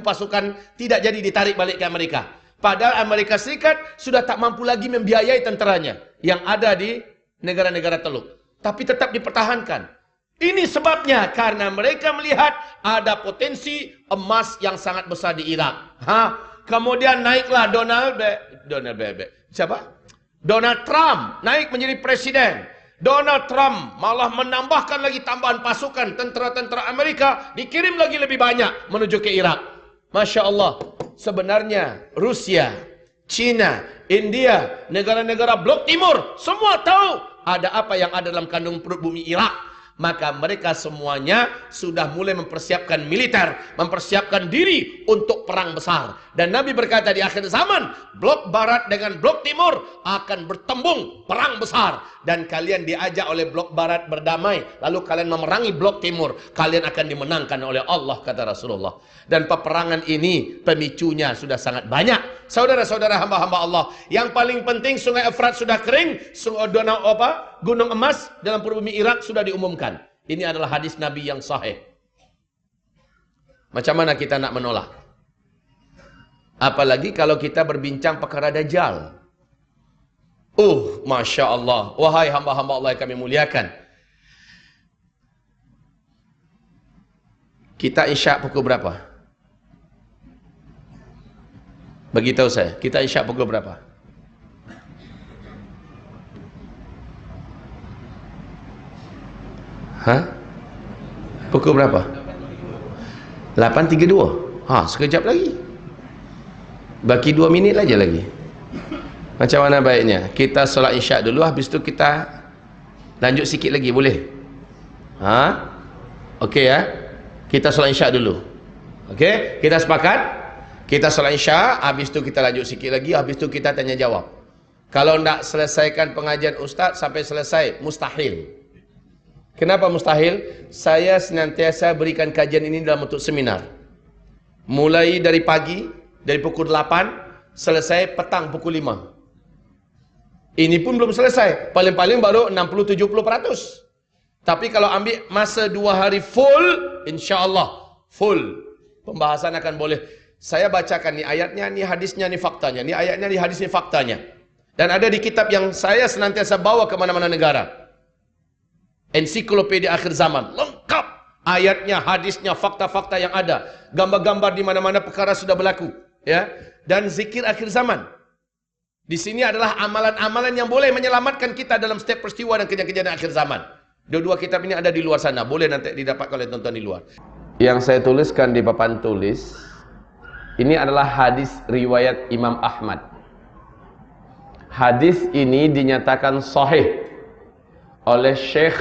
pasukan tidak jadi ditarik balik ke Amerika. Padahal Amerika Serikat sudah tak mampu lagi membiayai tenteranya yang ada di negara-negara Teluk. Tapi tetap dipertahankan. Ini sebabnya karena mereka melihat ada potensi emas yang sangat besar di Irak. Kemudian naiklah Donald Trump naik menjadi presiden. Donald Trump malah menambahkan lagi tambahan pasukan tentera-tentera Amerika, dikirim lagi lebih banyak menuju ke Irak. Masya Allah, sebenarnya Rusia, China, India, negara-negara blok timur, semua tahu ada apa yang ada dalam kandung perut bumi Irak. Maka mereka semuanya sudah mulai mempersiapkan militer, mempersiapkan diri untuk perang besar. Dan Nabi berkata di akhir zaman, blok barat dengan blok timur akan bertembung perang besar. Dan kalian diajak oleh blok barat berdamai, lalu kalian memerangi blok timur, kalian akan dimenangkan oleh Allah, kata Rasulullah. Dan peperangan ini pemicunya sudah sangat banyak. Saudara-saudara hamba-hamba Allah, yang paling penting sungai Efrat sudah kering, gunung emas dalam perut bumi Irak sudah diumumkan. Ini adalah hadis Nabi yang sahih. Macam mana kita nak menolak? Apalagi kalau kita berbincang perkara Dajjal. Masya Allah. Wahai hamba-hamba Allah yang kami muliakan. Kita isyak pukul berapa? Beritahu saya, kita isyak pukul berapa? Pukul berapa? 8.32. Sekejap lagi. Baki 2 minit aja lagi. Macam mana baiknya? Kita solat isyak dulu, habis tu kita lanjut sikit lagi, boleh? Okey ya? Kita solat isyak dulu. Okey? Kita sepakat? Kita solat isyak, habis tu kita lanjut sikit lagi, habis tu kita tanya jawab. Kalau nak selesaikan pengajian ustaz sampai selesai, mustahil. Kenapa mustahil? Saya senantiasa berikan kajian ini dalam bentuk seminar. Mulai dari pagi, dari pukul 8, selesai petang pukul 5. Ini pun belum selesai. Paling-paling baru 60-70%. Tapi kalau ambil masa 2 hari full, insya-Allah full. Pembahasan akan boleh. Saya bacakan ni ayatnya, ni hadisnya, ni faktanya. Ni ayatnya, ni hadis, ni faktanya. Dan ada di kitab yang saya senantiasa bawa ke mana-mana negara. Ensiklopedia akhir zaman. Lengkap. Ayatnya, hadisnya, fakta-fakta yang ada. Gambar-gambar di mana-mana perkara sudah berlaku. Ya. Dan zikir akhir zaman. Di sini adalah amalan-amalan yang boleh menyelamatkan kita dalam setiap peristiwa dan kejadian-kejadian akhir zaman. Dua-dua kitab ini ada di luar sana. Boleh nanti didapatkan oleh tonton di luar. Yang saya tuliskan di papan tulis, ini adalah hadis riwayat Imam Ahmad. Hadis ini dinyatakan sahih oleh Syekh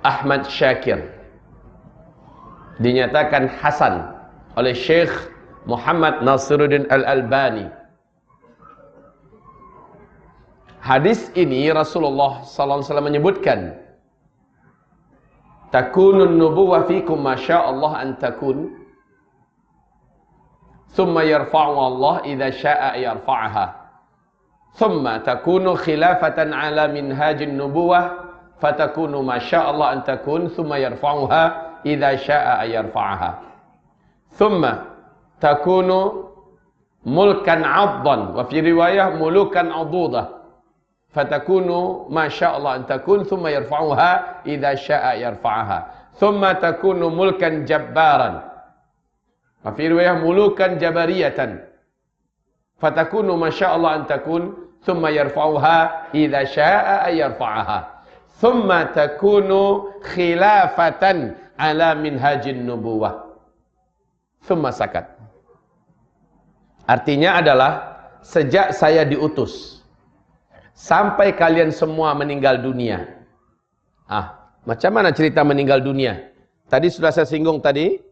Ahmad Syakir. Dinyatakan hasan oleh Syekh Muhammad Nasiruddin Al-Albani. Hadis ini Rasulullah sallallahu alaihi wasallam menyebutkan, takunun nubuwah fikum masya Allah an takun, thumma yarfa'u Allah idza syaa yarfa'aha, thumma takunu khilafatan ala minhajin nubuwah fatakunu masya Allah an takun, thumma yarfa'uha idza syaa yarfa'aha, thumma takunu mulkan 'addan wa fi riwayah mulukan 'adudah fatakunu masya Allah an takun, thumma yarfa'uha idza syaa yarfa'aha, thumma takunu mulkan jabbaran wa fi riwayah mulukan jabariyatan fatakunu masya Allah an takun, thumma yarfa'uha idza syaa yarfa'aha, thumma takunu khilafatan ala minhajin nubuwah. Thumma sakat. Artinya adalah sejak saya diutus sampai kalian semua meninggal dunia. Macam mana cerita meninggal dunia? Tadi sudah saya singgung tadi.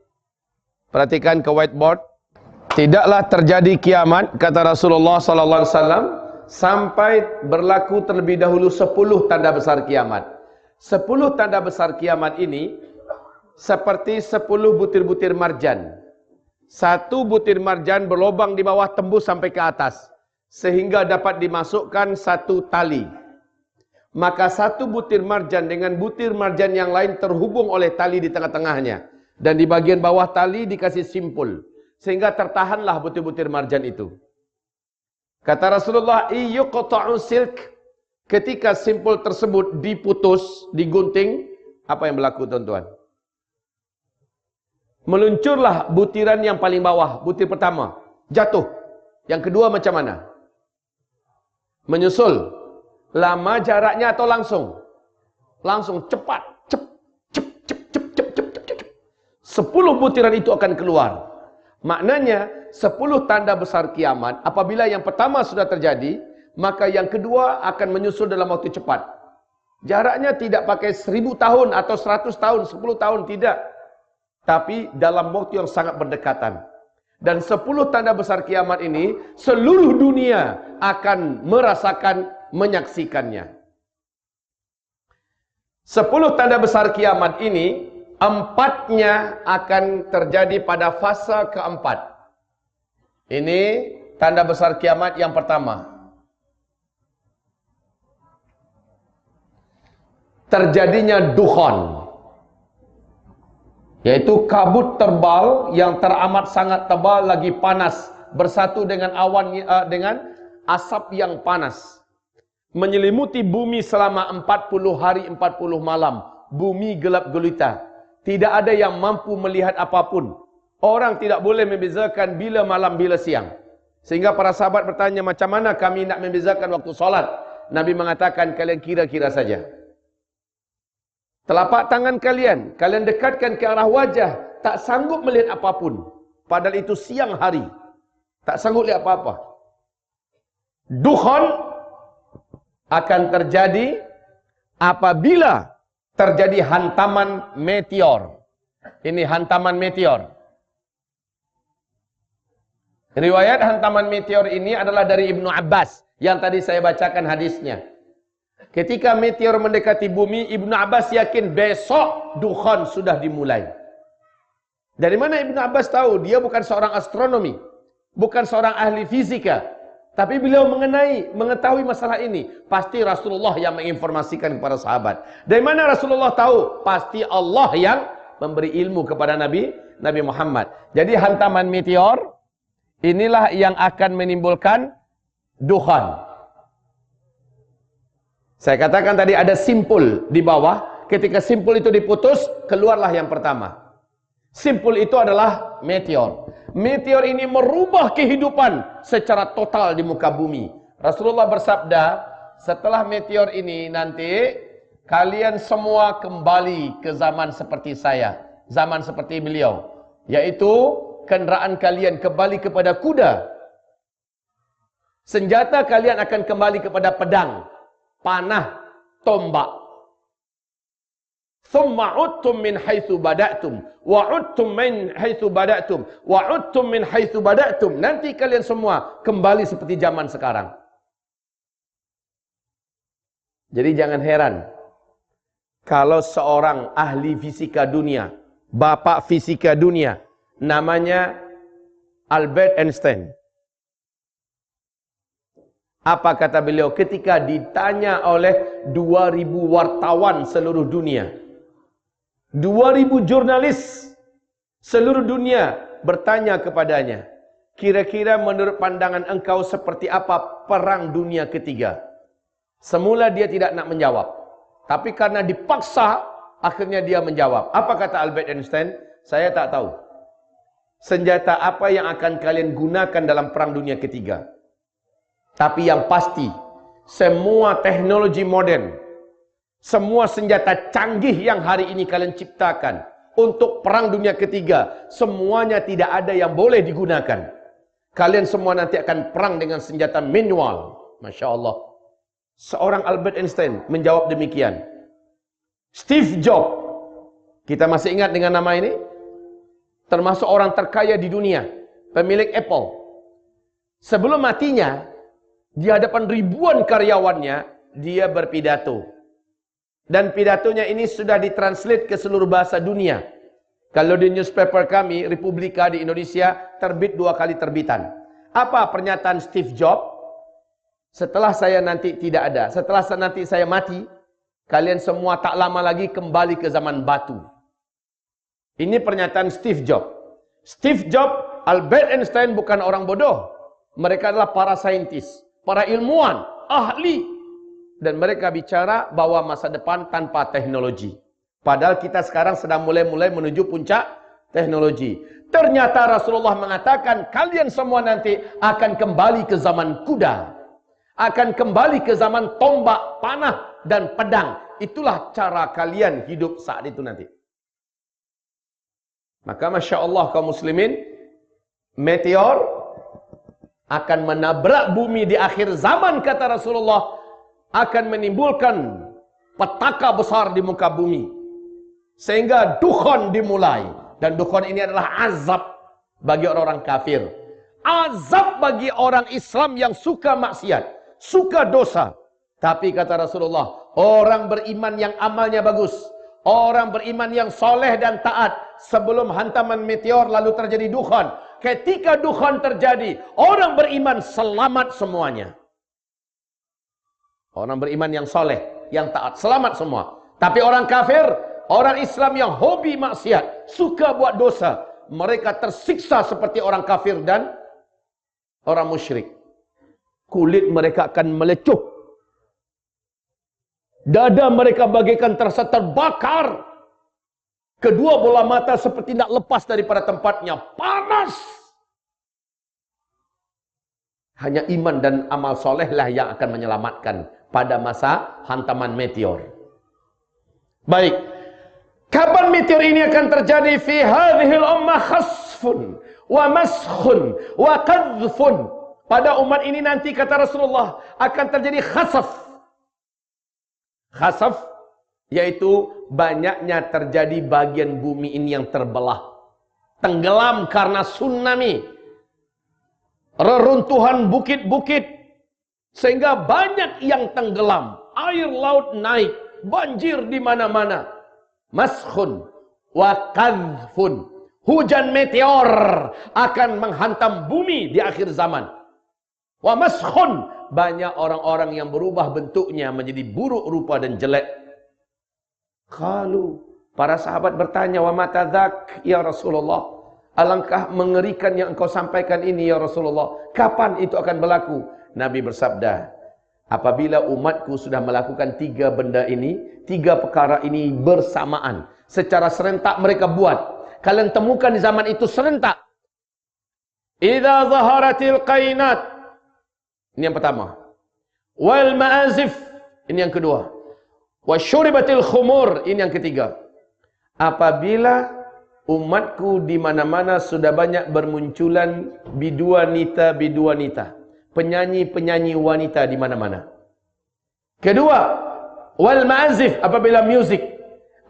Perhatikan ke whiteboard. Tidaklah terjadi kiamat, kata Rasulullah sallallahu alaihi wasallam, sampai berlaku terlebih dahulu 10 tanda besar kiamat. 10 tanda besar kiamat ini seperti 10 butir-butir marjan. Satu butir marjan berlubang di bawah tembus sampai ke atas, sehingga dapat dimasukkan satu tali. Maka satu butir marjan dengan butir marjan yang lain terhubung oleh tali di tengah-tengahnya. Dan di bagian bawah tali dikasih simpul, sehingga tertahanlah butir-butir marjan itu. Kata Rasulullah, iyuqta'u silk, ketika simpul tersebut diputus, digunting, apa yang berlaku tuan-tuan? Meluncurlah butiran yang paling bawah, butir pertama, jatuh. Yang kedua macam mana? Menyusul. Lama jaraknya atau langsung? Langsung, cepat. Cep. 10 butiran itu akan keluar. Maknanya 10 tanda besar kiamat. Apabila yang pertama sudah terjadi, maka yang kedua akan menyusul dalam waktu cepat. Jaraknya tidak pakai 1000 tahun atau 100 tahun, 10 tahun, tidak. Tapi dalam waktu yang sangat berdekatan. Dan 10 tanda besar kiamat ini, seluruh dunia akan merasakan, menyaksikannya. 10 tanda besar kiamat ini, 4-nya akan terjadi pada fase keempat. Ini tanda besar kiamat yang pertama. Terjadinya dukhan, yaitu kabut tebal yang teramat sangat tebal lagi panas, bersatu dengan awan, dengan asap yang panas, menyelimuti bumi selama 40 hari 40 malam. Bumi gelap gulita, tidak ada yang mampu melihat apapun. Orang tidak boleh membezakan bila malam bila siang. Sehingga para sahabat bertanya, macam mana kami nak membezakan waktu solat? Nabi mengatakan, kalian kira-kira saja. Telapak tangan kalian dekatkan ke arah wajah, tak sanggup melihat apapun. Padahal itu siang hari, tak sanggup lihat apa-apa. Dukhan akan terjadi apabila terjadi hantaman meteor. Ini hantaman meteor. Riwayat hantaman meteor ini adalah dari Ibnu Abbas yang tadi saya bacakan hadisnya. Ketika meteor mendekati bumi, Ibnu Abbas yakin besok dukhan sudah dimulai. Dari mana Ibnu Abbas tahu? Dia bukan seorang astronomi, bukan seorang ahli fisika, tapi beliau mengetahui masalah ini. Pasti Rasulullah yang menginformasikan kepada sahabat. Dari mana Rasulullah tahu? Pasti Allah yang memberi ilmu kepada Nabi Muhammad. Jadi hantaman meteor inilah yang akan menimbulkan dukhan. Saya katakan tadi ada simpul di bawah. Ketika simpul itu diputus, keluarlah yang pertama. Simpul itu adalah meteor. Meteor ini merubah kehidupan secara total di muka bumi. Rasulullah bersabda, setelah meteor ini nanti kalian semua kembali ke zaman seperti saya, zaman seperti beliau, yaitu kenderaan kalian kembali kepada kuda. Senjata kalian akan kembali kepada pedang, panah, tombak. Thumma udtum min haitsu bada'tum wa udtum min haitsu bada'tum wa udtum min haitsu bada'tum. Nanti kalian semua kembali seperti zaman sekarang. Jadi jangan heran kalau seorang ahli fisika dunia, bapak fisika dunia, namanya Albert Einstein. Apa kata beliau ketika ditanya oleh 2000 wartawan seluruh dunia? 2000 jurnalis seluruh dunia bertanya kepadanya, kira-kira menurut pandangan engkau seperti apa perang dunia ketiga? Semula dia tidak nak menjawab, tapi karena dipaksa, akhirnya dia menjawab. Apa kata Albert Einstein? Saya tak tahu. Senjata apa yang akan kalian gunakan dalam perang dunia ketiga? Tapi yang pasti, semua teknologi modern, Semua senjata canggih yang hari ini kalian ciptakan untuk perang dunia ketiga, semuanya tidak ada yang boleh digunakan. Kalian semua nanti akan perang dengan senjata manual. Masya Allah. Seorang Albert Einstein menjawab demikian. Steve Jobs, kita masih ingat dengan nama ini? Termasuk orang terkaya di dunia, pemilik Apple. Sebelum matinya, di hadapan ribuan karyawannya, dia berpidato. Dan pidatonya ini sudah ditranslate ke seluruh bahasa dunia. Kalau di newspaper kami, Republika di Indonesia, terbit 2 kali terbitan. Apa pernyataan Steve Jobs? Setelah saya nanti tidak ada, setelah nanti saya mati, kalian semua tak lama lagi kembali ke zaman batu. Ini pernyataan Steve Jobs. Steve Jobs, Albert Einstein bukan orang bodoh. Mereka adalah para saintis, para ilmuwan, ahli. Dan mereka bicara bahwa masa depan tanpa teknologi. Padahal kita sekarang sedang mulai menuju puncak teknologi. Ternyata Rasulullah mengatakan kalian semua nanti akan kembali ke zaman kuda. Akan kembali ke zaman tombak, panah, dan pedang. Itulah cara kalian hidup saat itu nanti. Maka Masya Allah kaum muslimin, meteor akan menabrak bumi di akhir zaman kata Rasulullah. Akan menimbulkan petaka besar di muka bumi. Sehingga dukhan dimulai. Dan dukhan ini adalah azab bagi orang-orang kafir. Azab bagi orang Islam yang suka maksiat. Suka dosa. Tapi kata Rasulullah, orang beriman yang amalnya bagus. Orang beriman yang soleh dan taat. Sebelum hantaman meteor lalu terjadi dukhan. Ketika dukhan terjadi, orang beriman selamat semuanya. Orang beriman yang soleh, yang taat, selamat semua. Tapi orang kafir, orang Islam yang hobi maksiat, suka buat dosa, mereka tersiksa seperti orang kafir dan orang musyrik. Kulit mereka akan melecuh. Dada mereka bagaikan terasa terbakar. Kedua bola mata seperti nak lepas daripada tempatnya. Panas. Hanya iman dan amal solehlah yang akan menyelamatkan pada masa hantaman meteor. Baik. Kapan meteor ini akan terjadi? Fi hadhil ummah khasfun wa maskhun wa qadhfun. Pada umat ini nanti kata Rasulullah akan terjadi khasaf. Khasaf yaitu banyaknya terjadi bagian bumi ini yang terbelah. Tenggelam karena tsunami. Reruntuhan bukit-bukit. Sehingga banyak yang tenggelam. Air laut naik. Banjir di mana-mana. Maskhun wa qadhfun. Hujan meteor akan menghantam bumi di akhir zaman. Wa maskhun. Banyak orang-orang yang berubah bentuknya menjadi buruk rupa dan jelek. Qalu. Para sahabat bertanya, wa mata dzak ya Rasulullah. Alangkah mengerikan yang engkau sampaikan ini ya Rasulullah. Kapan itu akan berlaku? Nabi bersabda, apabila umatku sudah melakukan 3 benda ini, 3 perkara ini bersamaan. Secara serentak mereka buat. Kalian temukan di zaman itu serentak. Idza zaharatil qainat. Ini yang pertama. Wal ma'azif. Ini yang kedua. Wasyuribatil khumur. Ini yang ketiga. Apabila umatku di mana-mana sudah banyak bermunculan biduanita. Penyanyi-penyanyi wanita di mana-mana. Kedua, wal ma'azif, apabila musik,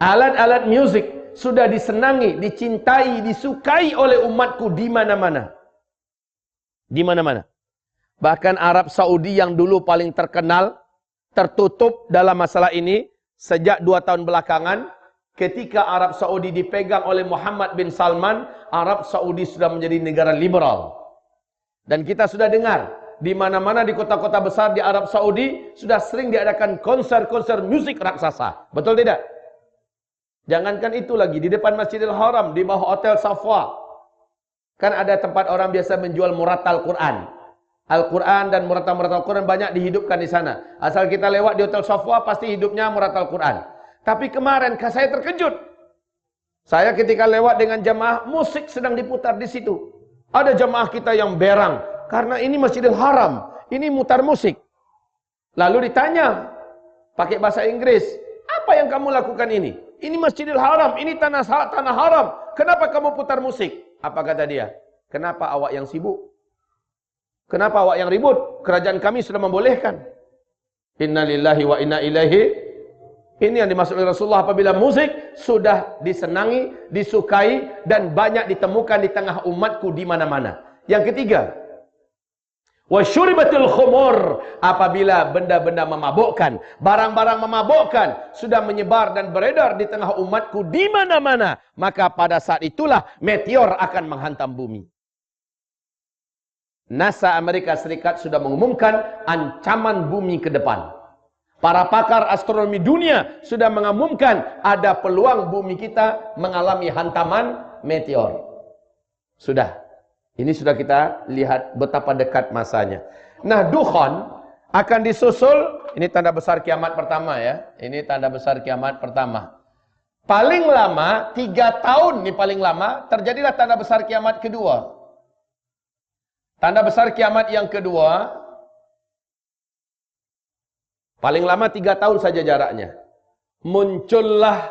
alat-alat musik sudah disenangi, dicintai, disukai oleh umatku di mana-mana. Di mana-mana. Bahkan Arab Saudi yang dulu paling terkenal, tertutup dalam masalah ini sejak 2 tahun belakangan. Ketika Arab Saudi dipegang oleh Muhammad bin Salman, Arab Saudi sudah menjadi negara liberal. Dan kita sudah dengar, di mana-mana di kota-kota besar di Arab Saudi, sudah sering diadakan konser-konser musik raksasa. Betul tidak? Jangankan itu lagi, di depan Masjidil Haram, di bawah Hotel Safwa, kan ada tempat orang biasa menjual muratal Quran. Al-Quran dan muratal-muratal Quran banyak dihidupkan di sana. Asal kita lewat di Hotel Safwa, pasti hidupnya muratal Quran. Tapi kemarin saya terkejut. Saya ketika lewat dengan jamaah, musik sedang diputar di situ. Ada jamaah kita yang berang. Karena ini Masjidil Haram. Ini mutar musik. Lalu ditanya, pakai bahasa Inggris. Apa yang kamu lakukan ini? Ini Masjidil Haram, ini tanah haram. Kenapa kamu putar musik? Apa kata dia? Kenapa awak yang sibuk? Kenapa awak yang ribut? Kerajaan kami sudah membolehkan. Inna lillahi wa inna ilaihi. Ini yang dimaksud oleh Rasulullah apabila musik sudah disenangi, disukai dan banyak ditemukan di tengah umatku di mana-mana. Yang ketiga, wasyuribatil khumur, apabila benda-benda memabukkan, barang-barang memabukkan sudah menyebar dan beredar di tengah umatku di mana-mana, maka pada saat itulah meteor akan menghantam bumi. NASA Amerika Serikat sudah mengumumkan ancaman bumi ke depan. Para pakar astronomi dunia sudah mengumumkan ada peluang bumi kita mengalami hantaman meteor. Sudah. Ini sudah kita lihat betapa dekat masanya. Nah, dukhan akan disusul, ini tanda besar kiamat pertama ya. Ini tanda besar kiamat pertama. Paling lama 3 tahun nih paling lama terjadilah tanda besar kiamat kedua. Tanda besar kiamat yang kedua paling lama 3 tahun saja jaraknya. Muncullah,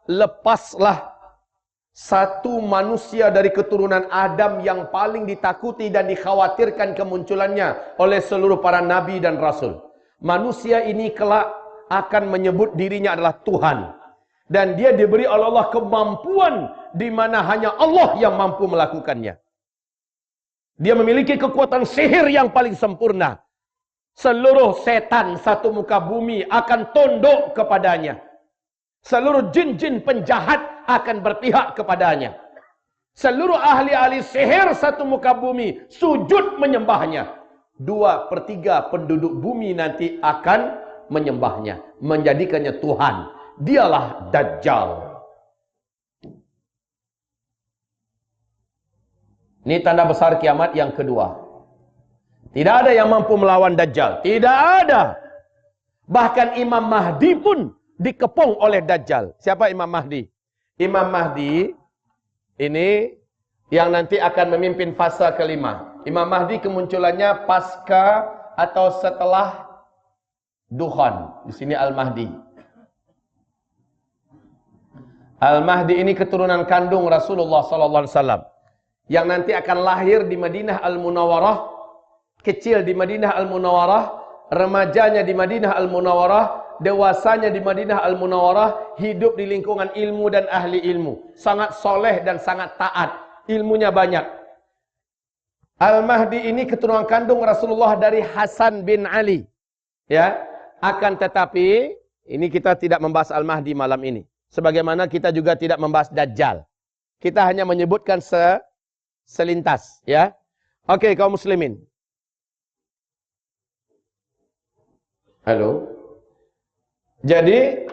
lepaslah satu manusia dari keturunan Adam yang paling ditakuti dan dikhawatirkan kemunculannya oleh seluruh para nabi dan rasul. Manusia ini kelak akan menyebut dirinya adalah Tuhan. Dan dia diberi oleh Allah kemampuan di mana hanya Allah yang mampu melakukannya. Dia memiliki kekuatan sihir yang paling sempurna. Seluruh setan satu muka bumi akan tunduk kepadanya. Seluruh jin-jin penjahat akan berpihak kepadanya. Seluruh ahli-ahli sihir satu muka bumi sujud menyembahnya. 2/3 penduduk bumi nanti akan menyembahnya, menjadikannya Tuhan. Dialah Dajjal. Ini tanda besar kiamat yang kedua. Tidak ada yang mampu melawan Dajjal. Tidak ada. Bahkan Imam Mahdi pun dikepung oleh Dajjal. Siapa Imam Mahdi? Imam Mahdi ini yang nanti akan memimpin fase kelima. Imam Mahdi kemunculannya pasca atau setelah Dukhan. Di sini Al-Mahdi. Al-Mahdi ini keturunan kandung Rasulullah SAW. Yang nanti akan lahir di Madinah Al-Munawwarah. Kecil di Madinah Al-Munawwarah, remajanya di Madinah Al-Munawwarah, dewasanya di Madinah Al-Munawwarah, hidup di lingkungan ilmu dan ahli ilmu. Sangat soleh dan sangat taat. Ilmunya banyak. Al-Mahdi ini keturunan kandung Rasulullah dari Hasan bin Ali. Ya, akan tetapi ini kita tidak membahas Al-Mahdi malam ini. Sebagaimana kita juga tidak membahas Dajjal. Kita hanya menyebutkan selintas, ya. Oke, kaum muslimin. Halo. Jadi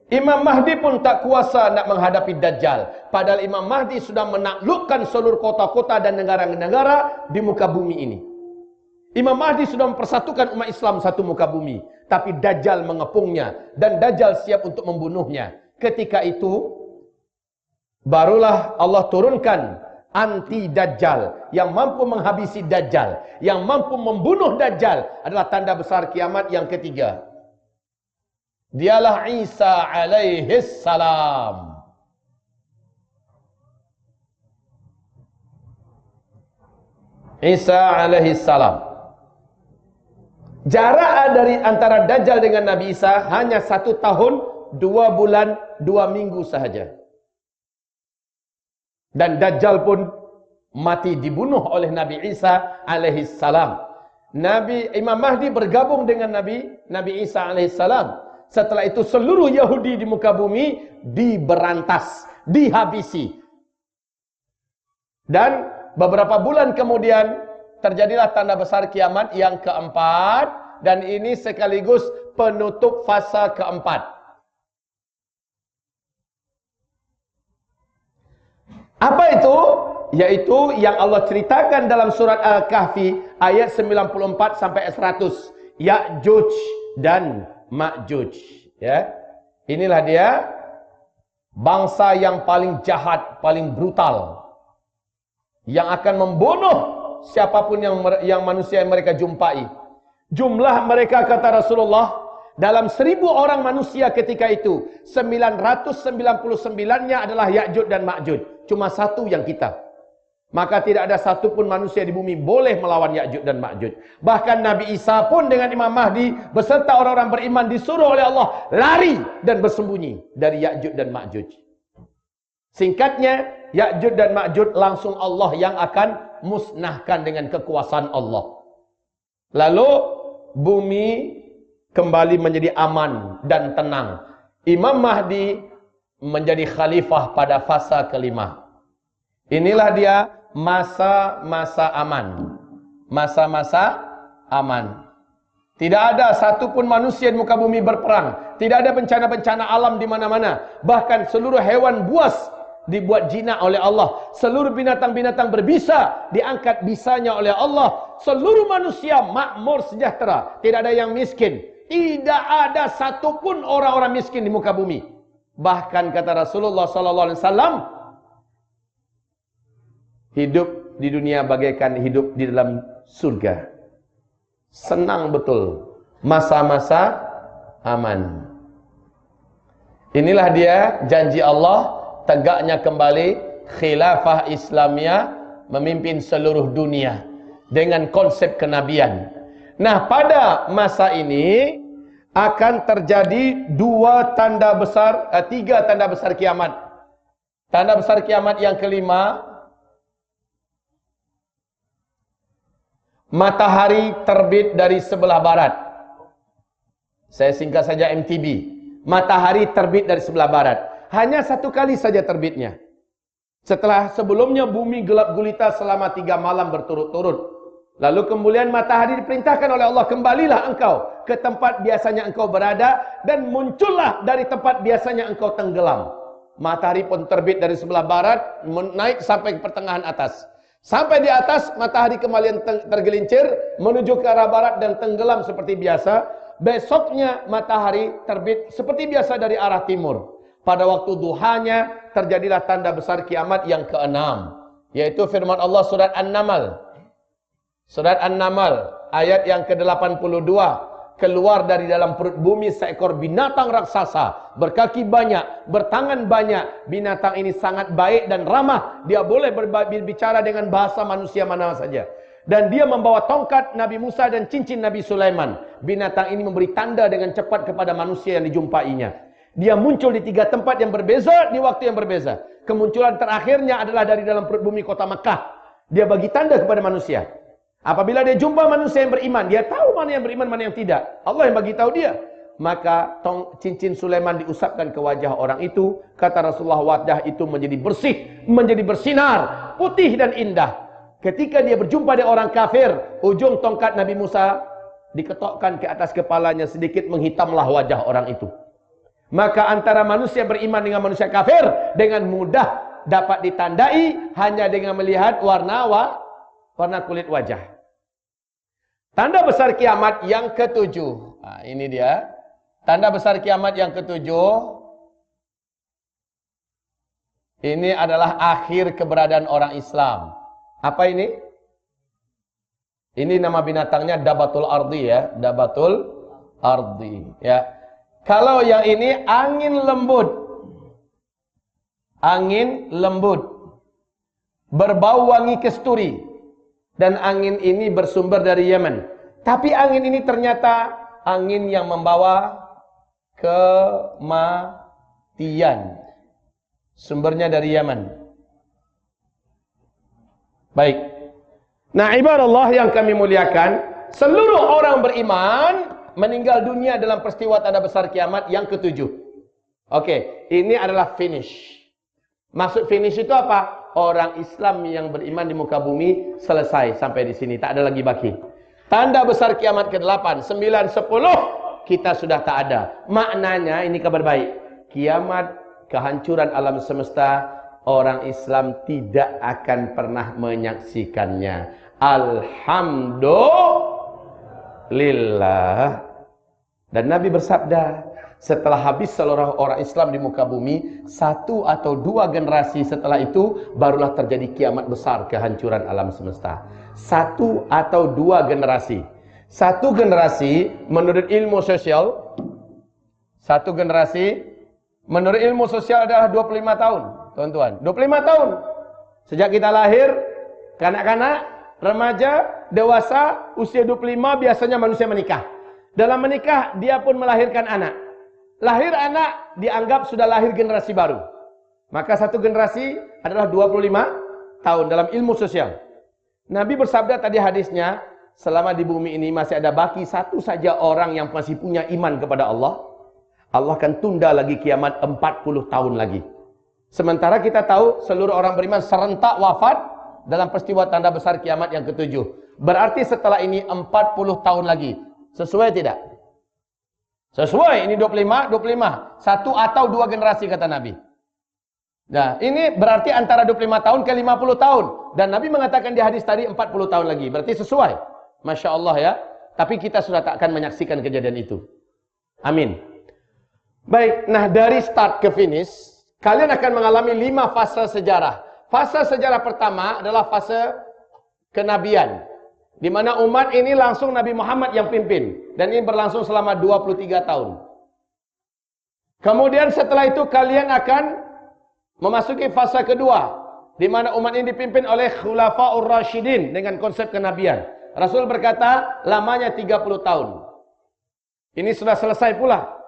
Imam Mahdi pun tak kuasa nak menghadapi Dajjal. Padahal Imam Mahdi sudah menaklukkan seluruh kota-kota dan negara-negara di muka bumi ini. Imam Mahdi sudah mempersatukan umat Islam satu muka bumi. Tapi Dajjal mengepungnya. Dan Dajjal siap untuk membunuhnya. Ketika itu barulah Allah turunkan anti-Dajjal. Yang mampu menghabisi Dajjal. Yang mampu membunuh Dajjal adalah tanda besar kiamat yang ketiga. Dialah Isa alaihis salam. Isa alaihis salam. Jarak dari antara Dajjal dengan Nabi Isa hanya 1 tahun, 2 bulan, 2 minggu sahaja. Dan Dajjal pun mati dibunuh oleh Nabi Isa alaihis salam. Imam Mahdi bergabung dengan Nabi Isa alaihis salam. Setelah itu seluruh Yahudi di muka bumi diberantas, dihabisi. Dan beberapa bulan kemudian terjadilah tanda besar kiamat yang keempat. Dan ini sekaligus penutup fase keempat. Apa itu? Yaitu yang Allah ceritakan dalam surat Al-Kahfi ayat 94 sampai 100. Ya'juj dan Ma'juj, ya. Inilah dia bangsa yang paling jahat, paling brutal, yang akan membunuh siapapun yang manusia yang mereka jumpai. Jumlah mereka, kata Rasulullah, Dalam 1000 orang manusia ketika itu, 999-nya adalah Ya'juj dan Ma'juj. Cuma satu yang kita. Maka tidak ada satupun manusia di bumi boleh melawan Ya'juj dan Ma'juj. Bahkan Nabi Isa pun dengan Imam Mahdi beserta orang-orang beriman disuruh oleh Allah lari dan bersembunyi dari Ya'juj dan Ma'juj. Singkatnya, Ya'juj dan Ma'juj langsung Allah yang akan musnahkan dengan kekuasaan Allah. Lalu bumi kembali menjadi aman dan tenang. Imam Mahdi menjadi khalifah pada fasa kelima. Inilah dia masa-masa aman. Masa-masa aman. Tidak ada satupun manusia di muka bumi berperang. Tidak ada bencana-bencana alam di mana-mana. Bahkan seluruh hewan buas dibuat jinak oleh Allah. Seluruh binatang-binatang berbisa diangkat bisanya oleh Allah. Seluruh manusia makmur sejahtera. Tidak ada yang miskin. Tidak ada satupun orang-orang miskin di muka bumi. Bahkan kata Rasulullah SAW, hidup di dunia bagaikan hidup di dalam surga. Senang betul. Masa-masa aman. Inilah dia janji Allah, tegaknya kembali khilafah Islamiyah memimpin seluruh dunia dengan konsep kenabian. Nah, pada masa ini akan terjadi tiga tanda besar kiamat. Tanda besar kiamat yang kelima, matahari terbit dari sebelah barat. Saya singkat saja MTB. Matahari terbit dari sebelah barat. Hanya satu kali saja terbitnya. Setelah sebelumnya bumi gelap gulita selama 3 malam berturut-turut. Lalu kemudian matahari diperintahkan oleh Allah, kembalilah engkau ke tempat biasanya engkau berada, dan muncullah dari tempat biasanya engkau tenggelam. Matahari pun terbit dari sebelah barat, naik sampai ke pertengahan atas. Sampai di atas, matahari kembali tergelincir menuju ke arah barat dan tenggelam seperti biasa. Besoknya matahari terbit seperti biasa dari arah timur. Pada waktu duhanya terjadilah tanda besar kiamat yang ke-6, yaitu firman Allah surat An-Naml. Surat An-Naml ayat yang ke-82. Keluar dari dalam perut bumi seekor binatang raksasa, berkaki banyak, bertangan banyak. Binatang ini sangat baik dan ramah. Dia boleh berbicara dengan bahasa manusia mana saja. Dan dia membawa tongkat Nabi Musa dan cincin Nabi Sulaiman. Binatang ini memberi tanda dengan cepat kepada manusia yang dijumpainya. Dia muncul di 3 tempat yang berbeza, di waktu yang berbeza. Kemunculan terakhirnya adalah dari dalam perut bumi kota Mekah. Dia bagi tanda kepada manusia. Apabila dia jumpa manusia yang beriman, dia tahu mana yang beriman, mana yang tidak. Allah yang bagi tahu dia. Maka cincin Sulaiman diusapkan ke wajah orang itu. Kata Rasulullah, wajah itu menjadi bersih, menjadi bersinar, putih dan indah. Ketika dia berjumpa dengan orang kafir, ujung tongkat Nabi Musa diketokkan ke atas kepalanya, sedikit menghitamlah wajah orang itu. Maka antara manusia beriman dengan manusia kafir dengan mudah dapat ditandai hanya dengan melihat warna kulit wajah. Tanda besar kiamat yang ke-7. Nah, ini dia. Tanda besar kiamat yang ke-7. Ini adalah akhir keberadaan orang Islam. Apa ini? Ini nama binatangnya Dabatul Ardi ya. Dabatul Ardi ya. Kalau yang ini angin lembut. Angin lembut. Berbau wangi kasturi. Dan angin ini bersumber dari Yemen. Tapi angin ini ternyata angin yang membawa kematian. Sumbernya dari Yemen. Baik. Nah, ibadallah yang kami muliakan, seluruh orang beriman meninggal dunia dalam peristiwa tanda besar kiamat yang ke-7. Oke, ini adalah finish. Maksud finish itu apa? Orang Islam yang beriman di muka bumi selesai sampai di sini, tak ada lagi baki. Tanda besar kiamat ke-8, 9, 10 kita sudah tak ada. Maknanya ini kabar baik. Kiamat, kehancuran alam semesta, orang Islam tidak akan pernah menyaksikannya. Alhamdulillah. Dan Nabi bersabda, setelah habis seluruh orang Islam di muka bumi, 1 atau 2 generasi setelah itu barulah terjadi kiamat besar, kehancuran alam semesta. 1 atau 2 generasi. 1 generasi menurut ilmu sosial Satu generasi menurut ilmu sosial adalah 25 tahun, tuan-tuan. 25 tahun. Sejak kita lahir, kanak-kanak, remaja, dewasa, usia 25 biasanya manusia menikah. Dalam menikah, dia pun melahirkan anak. Lahir anak dianggap sudah lahir generasi baru. Maka satu generasi adalah 25 tahun dalam ilmu sosial. Nabi bersabda tadi hadisnya, selama di bumi ini masih ada baki satu saja orang yang masih punya iman kepada Allah, Allah akan tunda lagi kiamat 40 tahun lagi. Sementara kita tahu seluruh orang beriman serentak wafat dalam peristiwa tanda besar kiamat yang ketujuh. Berarti setelah ini 40 tahun lagi. Sesuai tidak? Sesuai, ini 25. Satu atau dua generasi kata Nabi. Nah, ini berarti antara 25 tahun ke 50 tahun. Dan Nabi mengatakan di hadis tadi 40 tahun lagi. Berarti sesuai. Masya Allah ya. Tapi kita sudah tak akan menyaksikan kejadian itu. Amin. Baik, nah dari start ke finish, kalian akan mengalami 5 fase sejarah. Fase sejarah pertama adalah fase kenabian. Di mana umat ini langsung Nabi Muhammad yang pimpin. Dan ini berlangsung selama 23 tahun. Kemudian setelah itu kalian akan memasuki fase kedua. Di mana umat ini dipimpin oleh Khulafaur Rasyidin dengan konsep kenabian. Rasul berkata lamanya 30 tahun. Ini sudah selesai pula.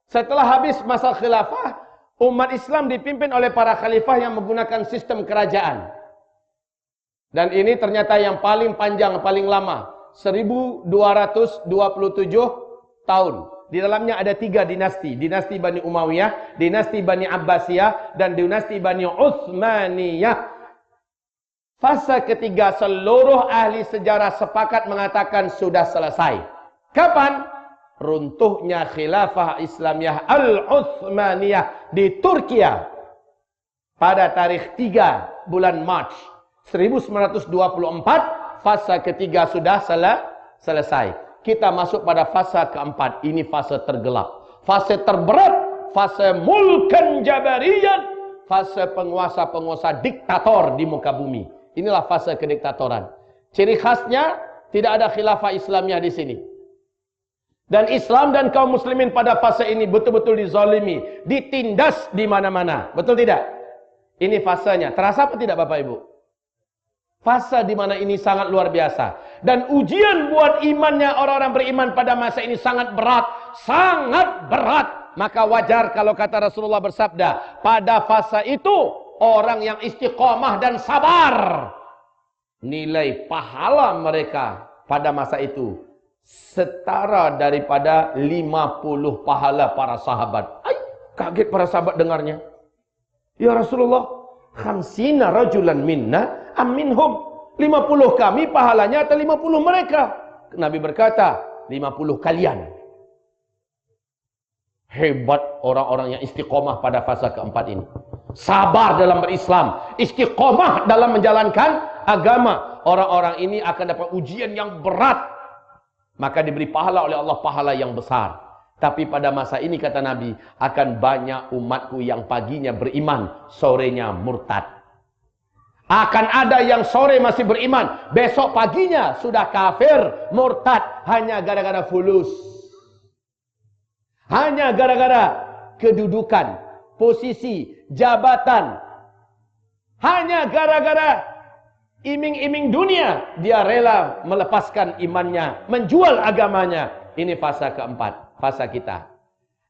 Setelah habis masa khilafah, umat Islam dipimpin oleh para khalifah yang menggunakan sistem kerajaan. Dan ini ternyata yang paling panjang, paling lama. 1227 tahun. Di dalamnya ada 3 dinasti. Dinasti Bani Umayyah, dinasti Bani Abbasiyah, dan dinasti Bani Utsmaniyah. Fase ketiga seluruh ahli sejarah sepakat mengatakan sudah selesai. Kapan? Runtuhnya khilafah Islamiyah Al-Utsmaniyah di Turkiya pada tarikh 3 bulan Mac 1924. Fase ketiga sudah selesai. Kita masuk pada fase keempat. Ini fase tergelap, fase terberat, fase mulkan jabariyan, fase penguasa-penguasa diktator di muka bumi. Inilah fase kediktatoran. Ciri khasnya tidak ada khilafah Islamiyah di sini. Dan Islam dan kaum muslimin pada fase ini betul-betul dizalimi, ditindas di mana-mana. Betul tidak? Ini fasenya. Terasa apa tidak Bapak Ibu? Fase di mana ini sangat luar biasa. Dan ujian buat imannya orang-orang beriman pada masa ini sangat berat. Sangat berat. Maka wajar kalau kata Rasulullah bersabda, pada fase itu orang yang istiqomah dan sabar, nilai pahala mereka pada masa itu setara daripada 50 pahala para sahabat. Kaget para sahabat dengarnya. Ya Rasulullah, khamsina rajulan minna am minhum. 50 kami pahalanya atau 50 mereka? Nabi berkata, 50 kalian. Hebat orang-orang yang istiqomah pada fase keempat ini. Sabar dalam berislam, istiqomah dalam menjalankan agama. Orang-orang ini akan dapat ujian yang berat. Maka diberi pahala oleh Allah, pahala yang besar. Tapi pada masa ini kata Nabi, akan banyak umatku yang paginya beriman, sorenya murtad. Akan ada yang sore masih beriman, besok paginya sudah kafir, murtad, hanya gara-gara fulus. Hanya gara-gara kedudukan, posisi, jabatan. Hanya gara-gara iming-iming dunia, dia rela melepaskan imannya, menjual agamanya. Ini fase keempat, fase kita.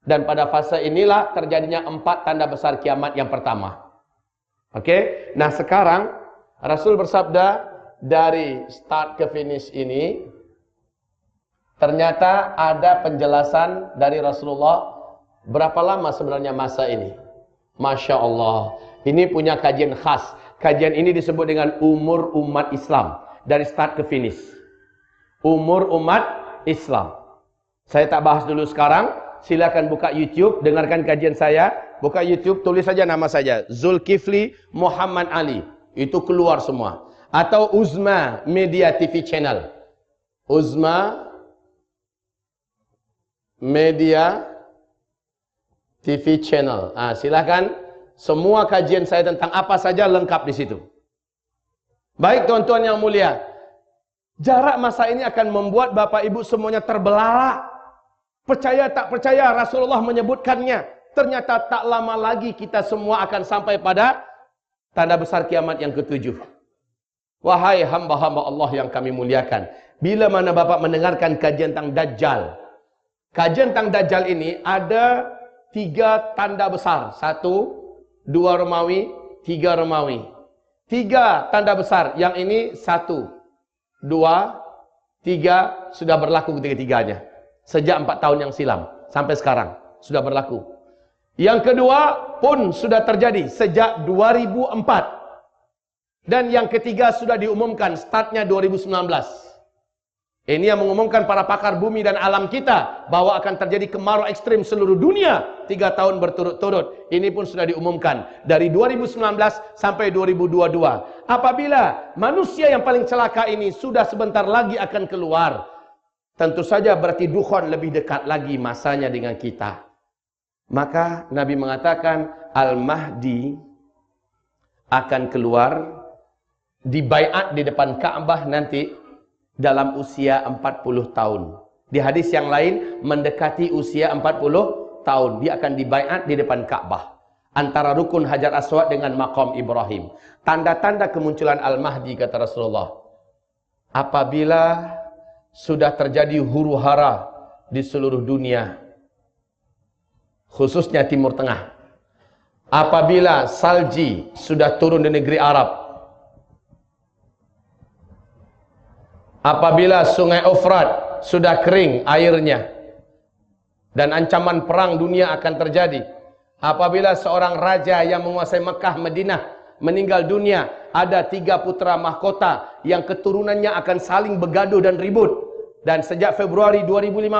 Dan pada fase inilah terjadinya 4 tanda besar kiamat yang pertama. Oke, nah sekarang Rasul bersabda dari start ke finish ini, ternyata ada penjelasan dari Rasulullah berapa lama sebenarnya masa ini. Masya Allah, ini punya kajian khas. Kajian ini disebut dengan umur umat Islam. Dari start ke finish. Umur umat Islam. Saya tak bahas dulu sekarang. Silakan buka YouTube, dengarkan kajian saya. Buka YouTube, tulis saja nama saja. Zulkifli Muhammad Ali. Itu keluar semua. Atau Uzma Media TV Channel. Uzma Media TV Channel. Silakan. Semua kajian saya tentang apa saja lengkap di situ. Baik tuan-tuan yang mulia. Jarak masa ini akan membuat Bapak Ibu semuanya terbelalak. Percaya tak percaya, Rasulullah menyebutkannya. Ternyata tak lama lagi kita semua akan sampai pada tanda besar kiamat yang ketujuh. Wahai hamba-hamba Allah yang kami muliakan, bila mana Bapak mendengarkan kajian tentang Dajjal. Kajian tentang Dajjal ini ada 3 tanda besar. 1, 2 Romawi, 3 Romawi. 3 tanda besar. Yang ini 1, 2, 3 sudah berlaku ketiga-tiganya. Sejak 4 tahun yang silam sampai sekarang sudah berlaku. Yang kedua pun sudah terjadi sejak 2004. Dan yang ketiga sudah diumumkan startnya 2019. Ini yang mengumumkan para pakar bumi dan alam kita bahwa akan terjadi kemarau ekstrim seluruh dunia 3 tahun berturut-turut. Ini pun sudah diumumkan dari 2019 sampai 2022. Apabila manusia yang paling celaka ini sudah sebentar lagi akan keluar, tentu saja berarti dukhon lebih dekat lagi masanya dengan kita. Maka Nabi mengatakan Al-Mahdi akan keluar dibaiat di depan Ka'bah nanti dalam usia 40 tahun. Di hadis yang lain mendekati usia 40 tahun dia akan dibaiat di depan Ka'bah antara rukun Hajar Aswad dengan maqam Ibrahim. Tanda-tanda kemunculan Al-Mahdi kata Rasulullah. Apabila sudah terjadi huru-hara di seluruh dunia, khususnya Timur Tengah. Apabila salji sudah turun di negeri Arab, apabila sungai Efrat sudah kering airnya, dan ancaman perang dunia akan terjadi, apabila seorang raja yang menguasai Mekah, Madinah meninggal dunia, ada 3 putra mahkota yang keturunannya akan saling begaduh dan ribut. Dan sejak Februari 2015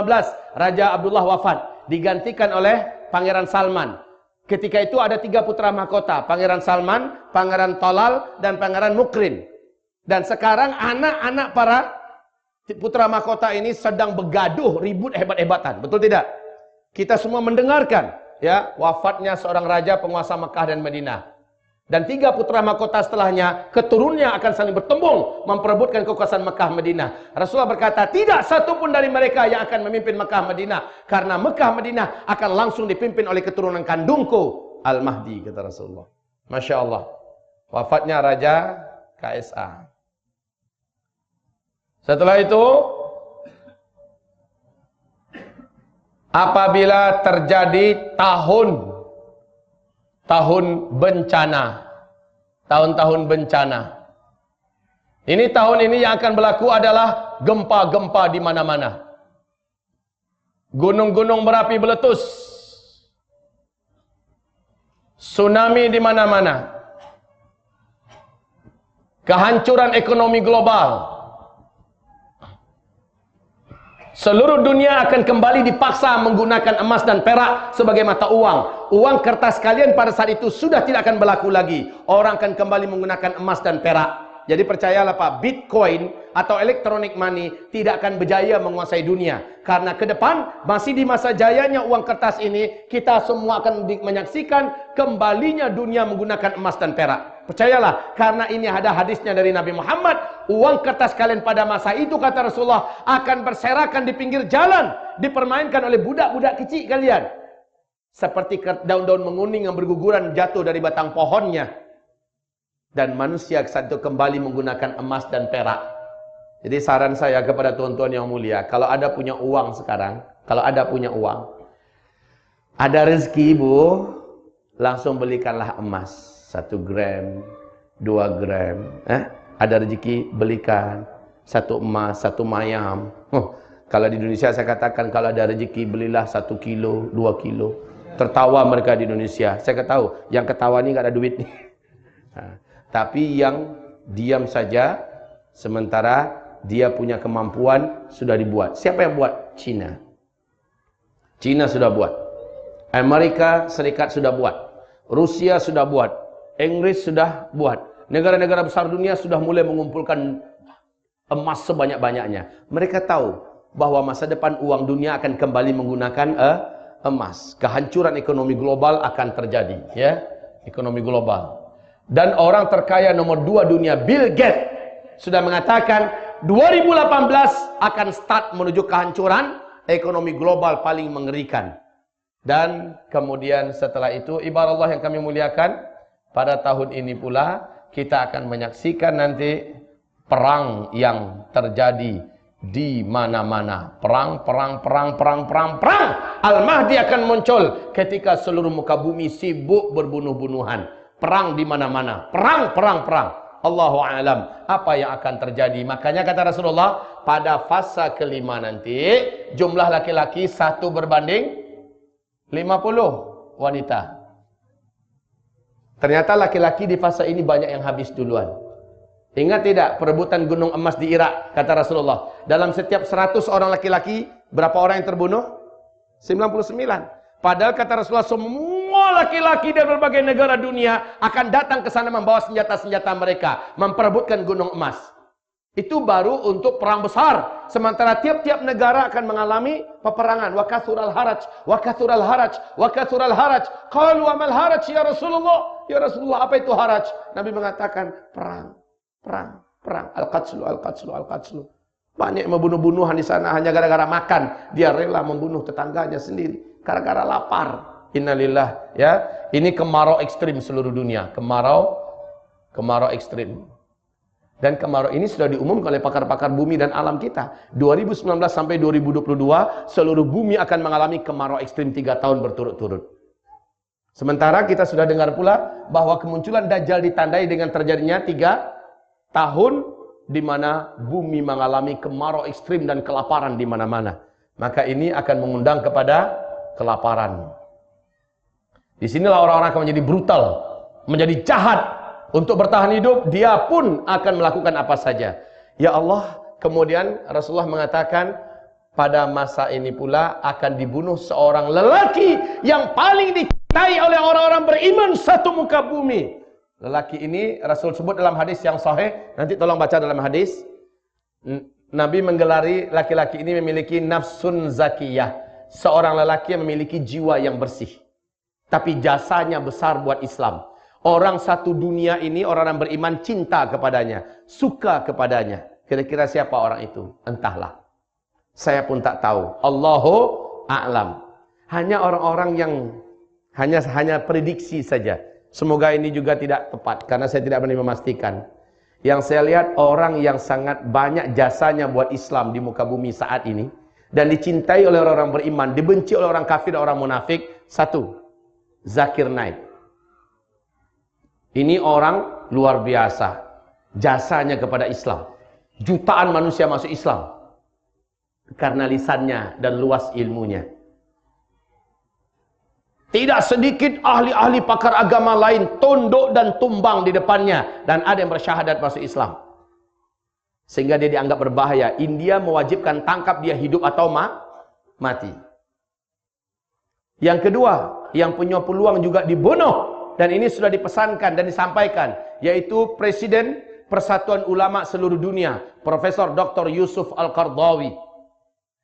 Raja Abdullah wafat, digantikan oleh Pangeran Salman. Ketika itu ada 3 putra mahkota, Pangeran Salman, Pangeran Tolal, dan Pangeran Mukrin. Dan sekarang anak-anak para putra mahkota ini sedang begaduh, ribut hebat-hebatan. Betul tidak? Kita semua mendengarkan ya wafatnya seorang raja penguasa Mekah dan Madinah. Dan 3 putra mahkota setelahnya, keturunannya akan saling bertembung memperebutkan kekuasaan Mekah Madinah. Rasulullah berkata, tidak satu pun dari mereka yang akan memimpin Mekah Madinah, karena Mekah Madinah akan langsung dipimpin oleh keturunan kandungku Al-Mahdi, kata Rasulullah. Masya Allah. Wafatnya Raja KSA. Setelah itu, apabila terjadi tahun bencana, tahun-tahun bencana. Ini tahun ini yang akan berlaku adalah gempa-gempa di mana-mana. Gunung-gunung berapi meletus. Tsunami di mana-mana. Kehancuran ekonomi global. Seluruh dunia akan kembali dipaksa menggunakan emas dan perak sebagai mata uang. Uang kertas kalian pada saat itu sudah tidak akan berlaku lagi. Orang akan kembali menggunakan emas dan perak. Jadi percayalah Pak, Bitcoin atau electronic money tidak akan berjaya menguasai dunia. Karena ke depan, masih di masa jayanya uang kertas ini, kita semua akan menyaksikan kembalinya dunia menggunakan emas dan perak. Percayalah, karena ini ada hadisnya dari Nabi Muhammad, uang kertas kalian pada masa itu, kata Rasulullah, akan berserakan di pinggir jalan, dipermainkan oleh budak-budak kecil kalian. Seperti daun-daun menguning yang berguguran jatuh dari batang pohonnya. Dan manusia saat itu kembali menggunakan emas dan perak. Jadi saran saya kepada tuan-tuan yang mulia, kalau ada punya uang sekarang, kalau ada punya uang, ada rezeki ibu, langsung belikanlah emas. 1 gram, 2 gram, ada rezeki belikan 1 emas, 1 mayam. Kalau di Indonesia saya katakan kalau ada rezeki belilah 1 kilo, 2 kilo. Tertawa mereka di Indonesia. Saya tahu yang ketawa ini nggak ada duit nih. Tapi yang diam saja sementara dia punya kemampuan sudah dibuat. Siapa yang buat? Cina. Cina sudah buat. Amerika Serikat sudah buat. Rusia sudah buat. Inggris sudah buat. Negara-negara besar dunia sudah mulai mengumpulkan emas sebanyak-banyaknya. Mereka tahu bahwa masa depan uang dunia akan kembali menggunakan emas. Kehancuran ekonomi global akan terjadi, ya. Ekonomi global. Dan orang terkaya nomor 2 dunia, Bill Gates, sudah mengatakan 2018 akan start menuju kehancuran ekonomi global paling mengerikan. Dan kemudian setelah itu, ibarat Allah yang kami muliakan, pada tahun ini pula kita akan menyaksikan nanti perang yang terjadi di mana-mana. Perang. Al-Mahdi akan muncul ketika seluruh muka bumi sibuk berbunuh-bunuhan. Perang di mana-mana. Perang. Allahu a'lam apa yang akan terjadi. Makanya kata Rasulullah, pada fase kelima nanti jumlah laki-laki 1 berbanding 50 wanita. Ternyata laki-laki di fase ini banyak yang habis duluan. Ingat tidak perebutan gunung emas di Irak, kata Rasulullah, dalam setiap 100 orang laki-laki berapa orang yang terbunuh? 99. Padahal kata Rasulullah, semua laki-laki dari berbagai negara dunia akan datang ke sana membawa senjata-senjata mereka, memperebutkan gunung emas. Itu baru untuk perang besar. Sementara tiap-tiap negara akan mengalami peperangan. Wa kathural haraj, wa kathural haraj, wa kathural haraj. Qalu amal haraj ya Rasulullah. Ya Rasulullah, apa itu haraj? Nabi mengatakan perang. Al-qatslu. Banyak yang membunuh-bunuhan di sana hanya gara-gara makan. Dia rela membunuh tetangganya sendiri gara-gara lapar. Innalillah, ya. Ini kemarau ekstrim seluruh dunia. Kemarau ekstrim. Dan kemarau ini sudah diumumkan oleh pakar-pakar bumi dan alam kita. 2019 sampai 2022 seluruh bumi akan mengalami kemarau ekstrim 3 tahun berturut-turut. Sementara kita sudah dengar pula bahwa kemunculan Dajjal ditandai dengan terjadinya 3 tahun di mana bumi mengalami kemarau ekstrim dan kelaparan di mana-mana. Maka ini akan mengundang kepada kelaparan. Disinilah orang-orang akan menjadi brutal, menjadi jahat. Untuk bertahan hidup, dia pun akan melakukan apa saja. Ya Allah, kemudian Rasulullah mengatakan, pada masa ini pula akan dibunuh seorang lelaki yang paling dicintai oleh orang-orang beriman satu muka bumi. Lelaki ini Rasul sebut dalam hadis yang sahih. Nanti tolong baca dalam hadis. Nabi menggelari laki-laki ini memiliki nafsun zakiyah. Seorang lelaki yang memiliki jiwa yang bersih. Tapi jasanya besar buat Islam. Orang satu dunia ini, orang yang beriman cinta kepadanya, suka kepadanya. Kira-kira siapa orang itu? Entahlah. Saya pun tak tahu. Allahu a'lam. Hanya orang-orang yang hanya prediksi saja. Semoga ini juga tidak tepat karena saya tidak berani memastikan. Yang saya lihat orang yang sangat banyak jasanya buat Islam di muka bumi saat ini dan dicintai oleh orang-orang beriman, dibenci oleh orang kafir dan orang munafik. 1. Zakir Naik. Ini orang luar biasa. Jasanya kepada Islam. Jutaan manusia masuk Islam. Karena lisannya dan luas ilmunya. Tidak sedikit ahli-ahli pakar agama lain tunduk dan tumbang di depannya. Dan ada yang bersyahadat masuk Islam. Sehingga dia dianggap berbahaya. India mewajibkan tangkap dia hidup atau mati. Yang kedua, yang punya peluang juga dibunuh. Dan ini sudah dipesankan dan disampaikan, yaitu Presiden Persatuan Ulama seluruh dunia, Profesor Dr. Yusuf Al-Qaradawi.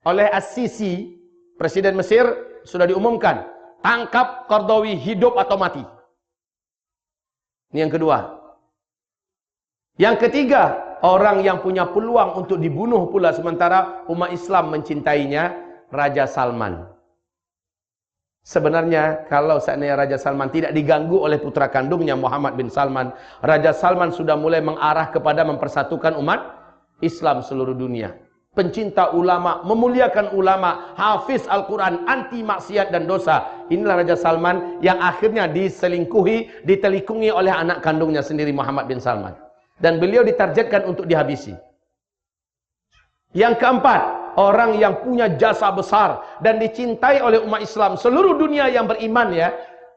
Oleh As-Sisi, Presiden Mesir, sudah diumumkan, tangkap Qaradawi hidup atau mati. Ini yang kedua. Yang ketiga, orang yang punya peluang untuk dibunuh pula sementara umat Islam mencintainya, Raja Salman. Sebenarnya kalau seandainya Raja Salman tidak diganggu oleh putra kandungnya Muhammad bin Salman, Raja Salman sudah mulai mengarah kepada mempersatukan umat Islam seluruh dunia. Pencinta ulama, memuliakan ulama, hafiz Al-Quran, anti maksiat dan dosa. Inilah Raja Salman yang akhirnya ditelikungi oleh anak kandungnya sendiri Muhammad bin Salman. Dan beliau ditargetkan untuk dihabisi. Yang keempat, orang yang punya jasa besar dan dicintai oleh umat Islam seluruh dunia yang beriman, ya,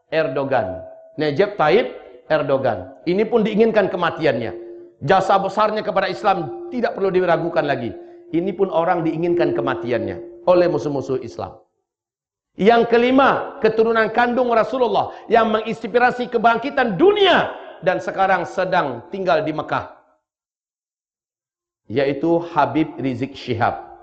Erdogan. Recep Tayyip Erdogan. Ini pun diinginkan kematiannya. Jasa besarnya kepada Islam tidak perlu diragukan lagi. Ini pun orang diinginkan kematiannya oleh musuh-musuh Islam. Yang kelima, keturunan kandung Rasulullah yang menginspirasi kebangkitan dunia dan sekarang sedang tinggal di Mekah, yaitu Habib Rizik Syihab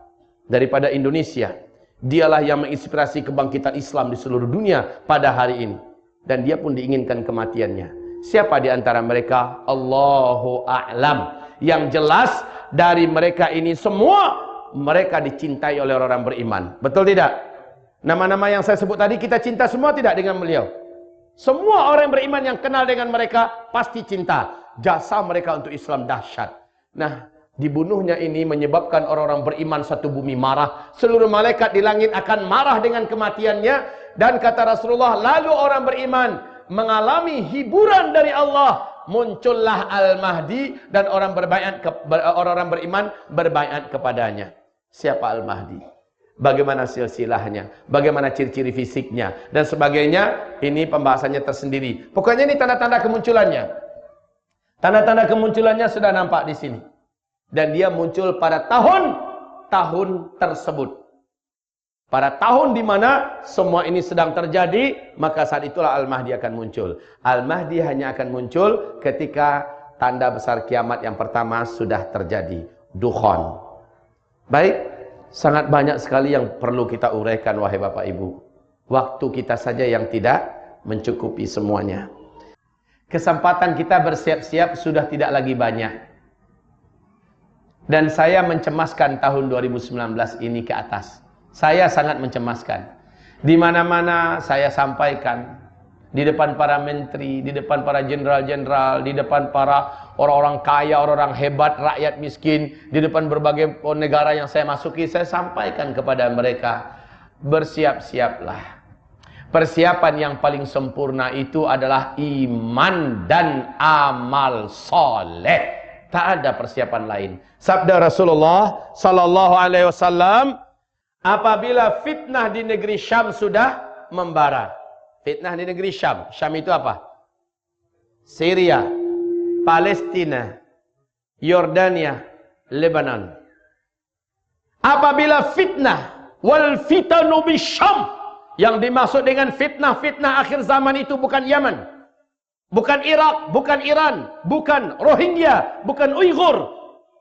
daripada Indonesia. Dialah yang menginspirasi kebangkitan Islam di seluruh dunia pada hari ini. Dan dia pun diinginkan kematiannya. Siapa di antara mereka? Allahu a'lam. Yang jelas dari mereka ini semua mereka dicintai oleh orang beriman. Betul tidak? Nama-nama yang saya sebut tadi kita cinta semua tidak dengan beliau? Semua orang beriman yang kenal dengan mereka pasti cinta. Jasa mereka untuk Islam dahsyat. Nah, dibunuhnya ini menyebabkan orang-orang beriman satu bumi marah. Seluruh malaikat di langit akan marah dengan kematiannya. Dan kata Rasulullah, lalu orang beriman mengalami hiburan dari Allah. Muncullah Al-Mahdi dan orang beriman berbaiat kepadanya. Siapa Al-Mahdi? Bagaimana silsilahnya? Bagaimana ciri-ciri fisiknya? Dan sebagainya. Ini pembahasannya tersendiri. Pokoknya ini tanda-tanda kemunculannya. Tanda-tanda kemunculannya sudah nampak di sini. Dan dia muncul pada tahun tersebut. Pada tahun di mana semua ini sedang terjadi, maka saat itulah Al-Mahdi akan muncul. Al-Mahdi hanya akan muncul ketika tanda besar kiamat yang pertama sudah terjadi. Dukhan. Baik, sangat banyak sekali yang perlu kita uraikan, wahai Bapak Ibu. Waktu kita saja yang tidak mencukupi semuanya. Kesempatan kita bersiap-siap sudah tidak lagi banyak. Dan saya mencemaskan tahun 2019 ini ke atas. Saya sangat mencemaskan. Di mana-mana saya sampaikan, di depan para menteri, di depan para jenderal-jenderal, di depan para orang-orang kaya, orang-orang hebat, rakyat miskin, di depan berbagai negara yang saya masuki, saya sampaikan kepada mereka, bersiap-siaplah. Persiapan yang paling sempurna itu adalah iman dan amal soleh. Tak ada persiapan lain. Sabda Rasulullah sallallahu alaihi wasallam, apabila fitnah di negeri Syam sudah membara. Fitnah di negeri Syam. Syam itu apa? Syria, Palestina, Yordania, Lebanon. Apabila fitnah wal fitanu bi Syam, yang dimaksud dengan fitnah-fitnah akhir zaman itu bukan Yaman, bukan Irak, bukan Iran, bukan Rohingya, bukan Uighur,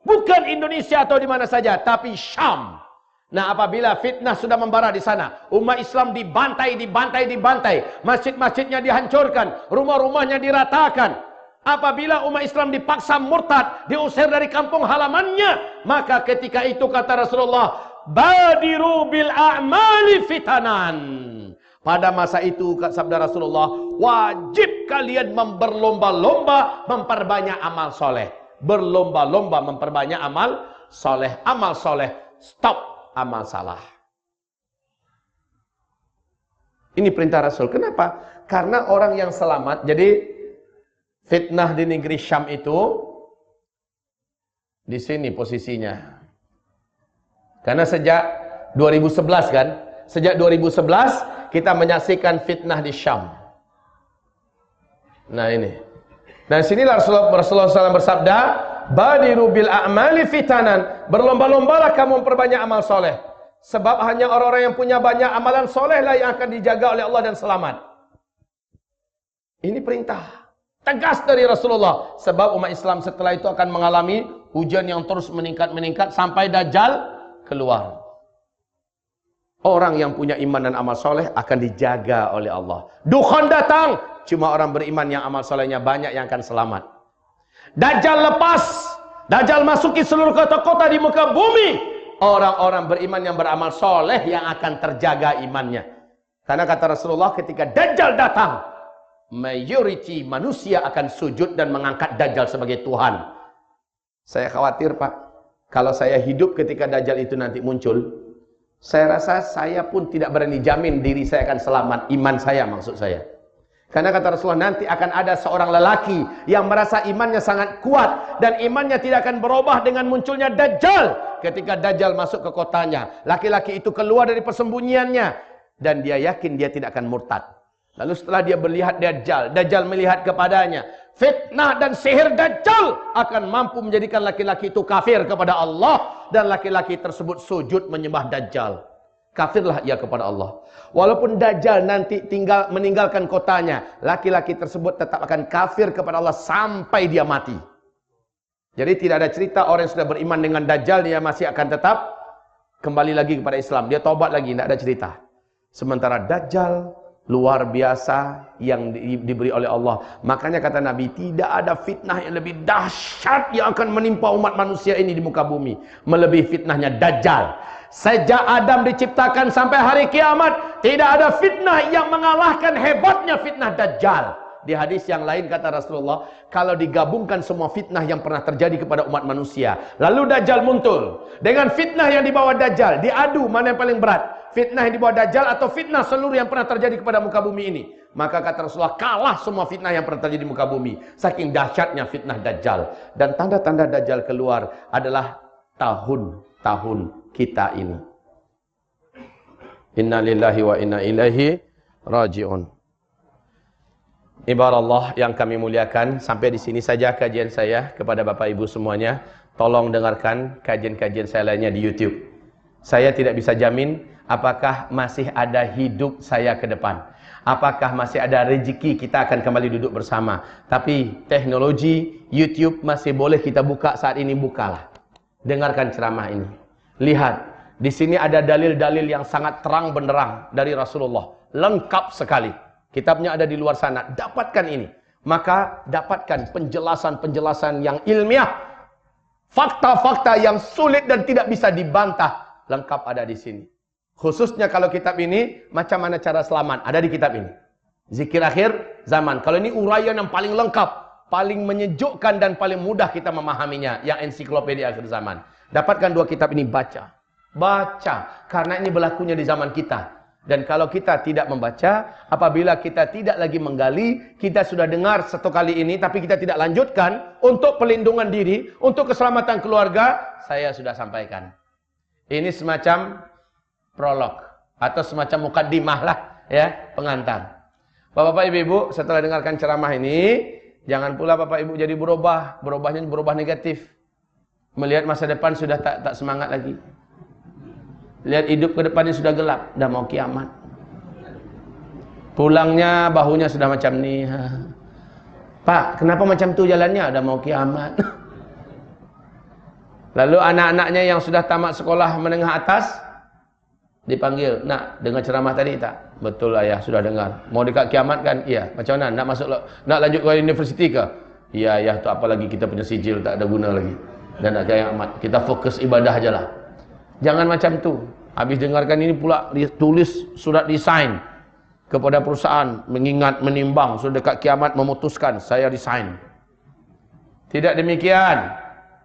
bukan Indonesia atau di mana saja, tapi Syam. Nah, apabila fitnah sudah membara di sana, umat Islam dibantai, masjid-masjidnya dihancurkan, rumah-rumahnya diratakan. Apabila umat Islam dipaksa murtad, diusir dari kampung halamannya, maka ketika itu kata Rasulullah, badiru bil a'mali fitanan. Pada masa itu sabda Rasulullah, wajib kalian berlomba-lomba memperbanyak amal soleh. Berlomba-lomba memperbanyak amal soleh. Amal soleh, stop amal salah. Ini perintah Rasul. Kenapa? Karena orang yang selamat. Jadi fitnah di negeri Syam itu di sini posisinya. Karena sejak 2011 kan, sejak 2011 kita menyaksikan fitnah di Syam. Nah ini. Nah sinilah Rasulullah SAW bersabda, badiru bil a'mali fitanan. Berlomba-lombalah kamu memperbanyak amal soleh. Sebab hanya orang-orang yang punya banyak amalan soleh lah yang akan dijaga oleh Allah dan selamat. Ini perintah tegas dari Rasulullah. Sebab umat Islam setelah itu akan mengalami hujan yang terus meningkat sampai Dajjal keluar. Orang yang punya iman dan amal soleh akan dijaga oleh Allah. Dukhan datang, cuma orang beriman yang amal solehnya banyak yang akan selamat. Dajjal lepas, Dajjal masuki seluruh kota-kota di muka bumi. Orang-orang beriman yang beramal soleh yang akan terjaga imannya. Karena kata Rasulullah, ketika Dajjal datang, mayoriti manusia akan sujud dan mengangkat Dajjal sebagai Tuhan. Saya khawatir, Pak, kalau saya hidup ketika Dajjal itu nanti muncul, saya rasa saya pun tidak berani jamin diri saya akan selamat, iman saya maksud saya. Karena kata Rasulullah, nanti akan ada seorang lelaki yang merasa imannya sangat kuat dan imannya tidak akan berubah dengan munculnya Dajjal. Ketika Dajjal masuk ke kotanya, laki-laki itu keluar dari persembunyiannya dan dia yakin dia tidak akan murtad. Lalu setelah dia melihat Dajjal melihat kepadanya, fitnah dan sihir Dajjal akan mampu menjadikan laki-laki itu kafir kepada Allah dan laki-laki tersebut sujud menyembah Dajjal. Kafirlah ia kepada Allah. Walaupun Dajjal nanti meninggalkan kotanya, laki-laki tersebut tetap akan kafir kepada Allah sampai dia mati. Jadi tidak ada cerita orang yang sudah beriman dengan Dajjal dia masih akan tetap kembali lagi kepada Islam. Dia taubat lagi, tidak ada cerita. Sementara Dajjal luar biasa yang diberi oleh Allah. Makanya kata Nabi, tidak ada fitnah yang lebih dahsyat yang akan menimpa umat manusia ini di muka bumi melebihi fitnahnya Dajjal. Sejak Adam diciptakan sampai hari kiamat, tidak ada fitnah yang mengalahkan hebatnya fitnah Dajjal. Di hadis yang lain kata Rasulullah, kalau digabungkan semua fitnah yang pernah terjadi kepada umat manusia, lalu Dajjal muncul dengan fitnah yang dibawa Dajjal, diadu mana yang paling berat, fitnah yang dibawa Dajjal atau fitnah seluruh yang pernah terjadi kepada muka bumi ini. Maka kata Rasulullah, kalah semua fitnah yang pernah terjadi di muka bumi, saking dahsyatnya fitnah Dajjal. Dan tanda-tanda Dajjal keluar adalah tahun-tahun kita ini. Inna lillahi wa inna ilaihi raji'un. Ibarat Allah yang kami muliakan, sampai di sini saja kajian saya kepada Bapak Ibu semuanya. Tolong dengarkan kajian-kajian saya lainnya di YouTube. Saya tidak bisa jamin apakah masih ada hidup saya ke depan. Apakah masih ada rezeki kita akan kembali duduk bersama. Tapi teknologi YouTube masih boleh kita buka saat ini, bukalah. Dengarkan ceramah ini. Lihat, di sini ada dalil-dalil yang sangat terang benderang dari Rasulullah. Lengkap sekali. Kitabnya ada di luar sana. Dapatkan ini. Maka dapatkan penjelasan-penjelasan yang ilmiah. Fakta-fakta yang sulit dan tidak bisa dibantah. Lengkap ada di sini. Khususnya kalau kitab ini, macam mana cara selamat. Ada di kitab ini. Zikir akhir zaman. Kalau ini uraian yang paling lengkap. Paling menyejukkan dan paling mudah kita memahaminya. Yang ensiklopedia akhir zaman. Dapatkan dua kitab ini, baca. Baca. Karena ini berlakunya di zaman kita. Dan kalau kita tidak membaca, apabila kita tidak lagi menggali, kita sudah dengar satu kali ini, tapi kita tidak lanjutkan, untuk pelindungan diri, untuk keselamatan keluarga, saya sudah sampaikan. Ini semacam prolog, atau semacam mukaddimah lah, ya, pengantar. Bapak-bapak, ibu-ibu, setelah dengarkan ceramah ini, jangan pula Bapak Ibu jadi berubahnya berubah negatif. Melihat masa depan sudah tak semangat lagi. Lihat hidup ke depannya sudah gelap, dah mau kiamat. Pulangnya bahunya sudah macam ni. Pak, kenapa macam tu jalannya? Dah mau kiamat. Lalu anak-anaknya yang sudah tamat sekolah menengah atas dipanggil, "Nak, dengar ceramah tadi tak?" "Betul ayah, sudah dengar." "Mau dekat kiamat kan?" "Iya." "Macam mana? Nak lanjut ke universiti ke?" "Iya ayah, tu apa lagi kita punya sijil tak ada guna lagi. Dan nak kiamat, kita fokus ibadah ajalah." Jangan macam tu. Habis dengarkan ini pula tulis surat resign kepada perusahaan, mengingat, menimbang, sudah dekat kiamat memutuskan, saya resign. Tidak demikian.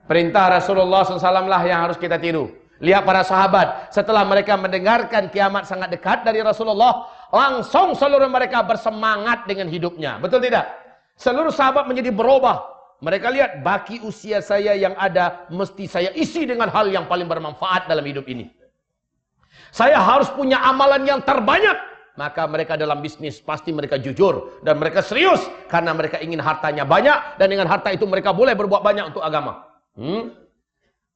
Perintah Rasulullah SAW lah yang harus kita tiru. Lihat para sahabat, setelah mereka mendengarkan kiamat sangat dekat dari Rasulullah, langsung seluruh mereka bersemangat dengan hidupnya. Betul tidak? Seluruh sahabat menjadi berubah. Mereka lihat, baki usia saya yang ada, mesti saya isi dengan hal yang paling bermanfaat dalam hidup ini. Saya harus punya amalan yang terbanyak. Maka mereka dalam bisnis, pasti mereka jujur. Dan mereka serius. Karena mereka ingin hartanya banyak. Dan dengan harta itu mereka boleh berbuat banyak untuk agama.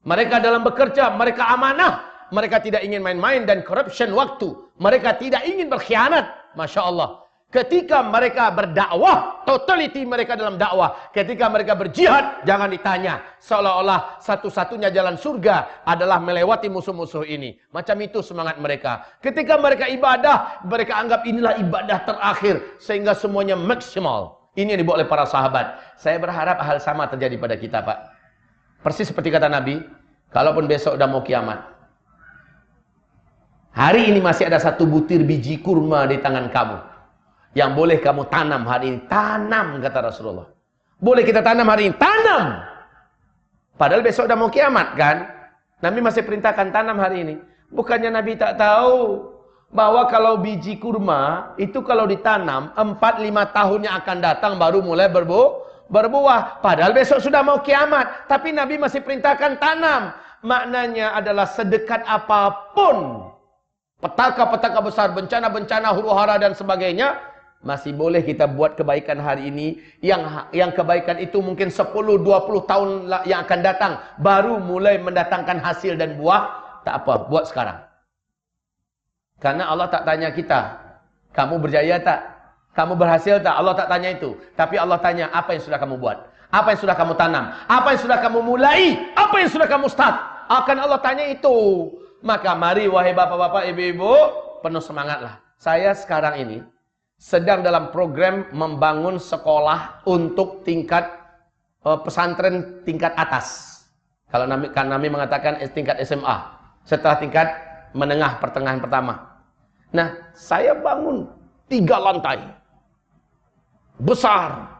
Mereka dalam bekerja, mereka amanah. Mereka tidak ingin main-main dan corruption waktu. Mereka tidak ingin berkhianat. Masya Allah. Ketika mereka berdakwah, totality mereka dalam dakwah. Ketika mereka berjihad, jangan ditanya. Seolah-olah satu-satunya jalan surga adalah melewati musuh-musuh ini. Macam itu semangat mereka. Ketika mereka ibadah, mereka anggap inilah ibadah terakhir. Sehingga semuanya maksimal. Ini yang dibawa oleh para sahabat. Saya berharap hal sama terjadi pada kita, Pak. Persis seperti kata Nabi, kalaupun besok udah mau kiamat. Hari ini masih ada satu butir biji kurma di tangan kamu. Yang boleh kamu tanam hari ini. Tanam, kata Rasulullah. Boleh kita tanam hari ini. Tanam. Padahal besok udah mau kiamat kan. Nabi masih perintahkan tanam hari ini. Bukannya Nabi tak tahu bahwa kalau biji kurma itu kalau ditanam 4-5 tahun yang akan datang baru mulai berbuah. Padahal besok sudah mau kiamat. Tapi Nabi masih perintahkan tanam. Maknanya adalah sedekat apapun petaka-petaka besar, bencana-bencana, huru-hara dan sebagainya, masih boleh kita buat kebaikan hari ini. Yang kebaikan itu mungkin 10-20 tahun yang akan datang baru mulai mendatangkan hasil dan buah. Tak apa, buat sekarang. Karena Allah tak tanya kita, kamu berjaya tak? Kamu berhasil tak? Allah tak tanya itu. Tapi Allah tanya, apa yang sudah kamu buat? Apa yang sudah kamu tanam? Apa yang sudah kamu mulai? Apa yang sudah kamu start? Akan Allah tanya itu. Maka mari wahai bapak-bapak, ibu-ibu, penuh semangatlah. Saya sekarang ini sedang dalam program membangun sekolah untuk tingkat pesantren tingkat atas. Kalau kami mengatakan tingkat SMA, setelah tingkat menengah pertengahan pertama. Nah, saya bangun 3 lantai. Besar.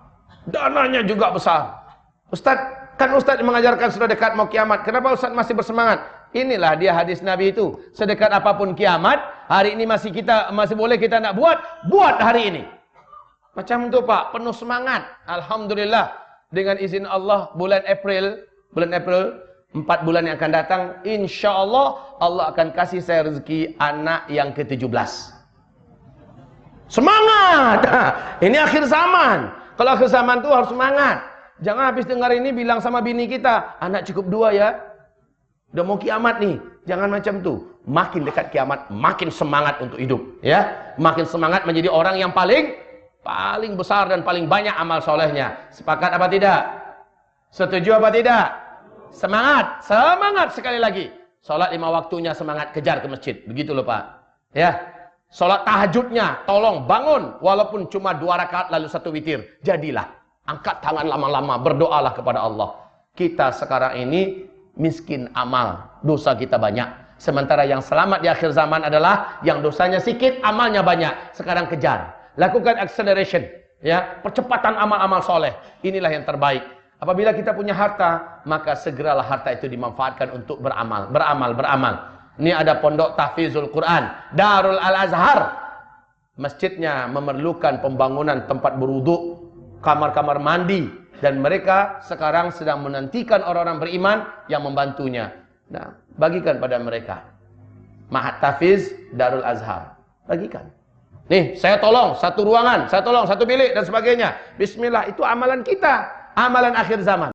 Dananya juga besar. Ustadz, kan Ustadz mengajarkan sudah dekat mau kiamat. Kenapa Ustadz masih bersemangat? Inilah dia hadis Nabi itu. Sedekat apapun kiamat, hari ini masih boleh kita nak buat hari ini. Macam itu Pak, penuh semangat. Alhamdulillah, dengan izin Allah bulan April 4 bulan yang akan datang, insya Allah Allah akan kasih saya rezeki anak yang ke-17. Semangat. Ini akhir zaman. Kalau akhir zaman itu harus semangat. Jangan habis dengar ini bilang sama bini kita, anak cukup 2 ya. Udah mau kiamat nih. Jangan macam tuh. Makin dekat kiamat, makin semangat untuk hidup, ya. Makin semangat menjadi orang yang paling besar dan paling banyak amal solehnya. Sepakat apa tidak? Setuju apa tidak? Semangat, semangat sekali lagi. Sholat 5 waktunya semangat, kejar ke masjid. Begitu loh Pak. Ya. Sholat tahajudnya, tolong bangun. Walaupun cuma 2 rakaat lalu 1 witir. Jadilah. Angkat tangan lama-lama, berdoalah kepada Allah. Kita sekarang ini miskin amal. Dosa kita banyak. Sementara yang selamat di akhir zaman adalah yang dosanya sedikit, amalnya banyak. Sekarang kejar. Lakukan acceleration. Ya, percepatan amal-amal soleh. Inilah yang terbaik. Apabila kita punya harta, maka segeralah harta itu dimanfaatkan untuk beramal. Ini ada pondok tahfizul Quran, Darul Al-Azhar. Masjidnya memerlukan pembangunan tempat berwudu, kamar-kamar mandi. Dan mereka sekarang sedang menantikan orang-orang beriman yang membantunya. Nah, bagikan pada mereka. Mahat tahfiz Darul Azhar. Bagikan. Nih, saya tolong 1 ruangan, saya tolong 1 bilik dan sebagainya. Bismillah, itu amalan kita. Amalan akhir zaman.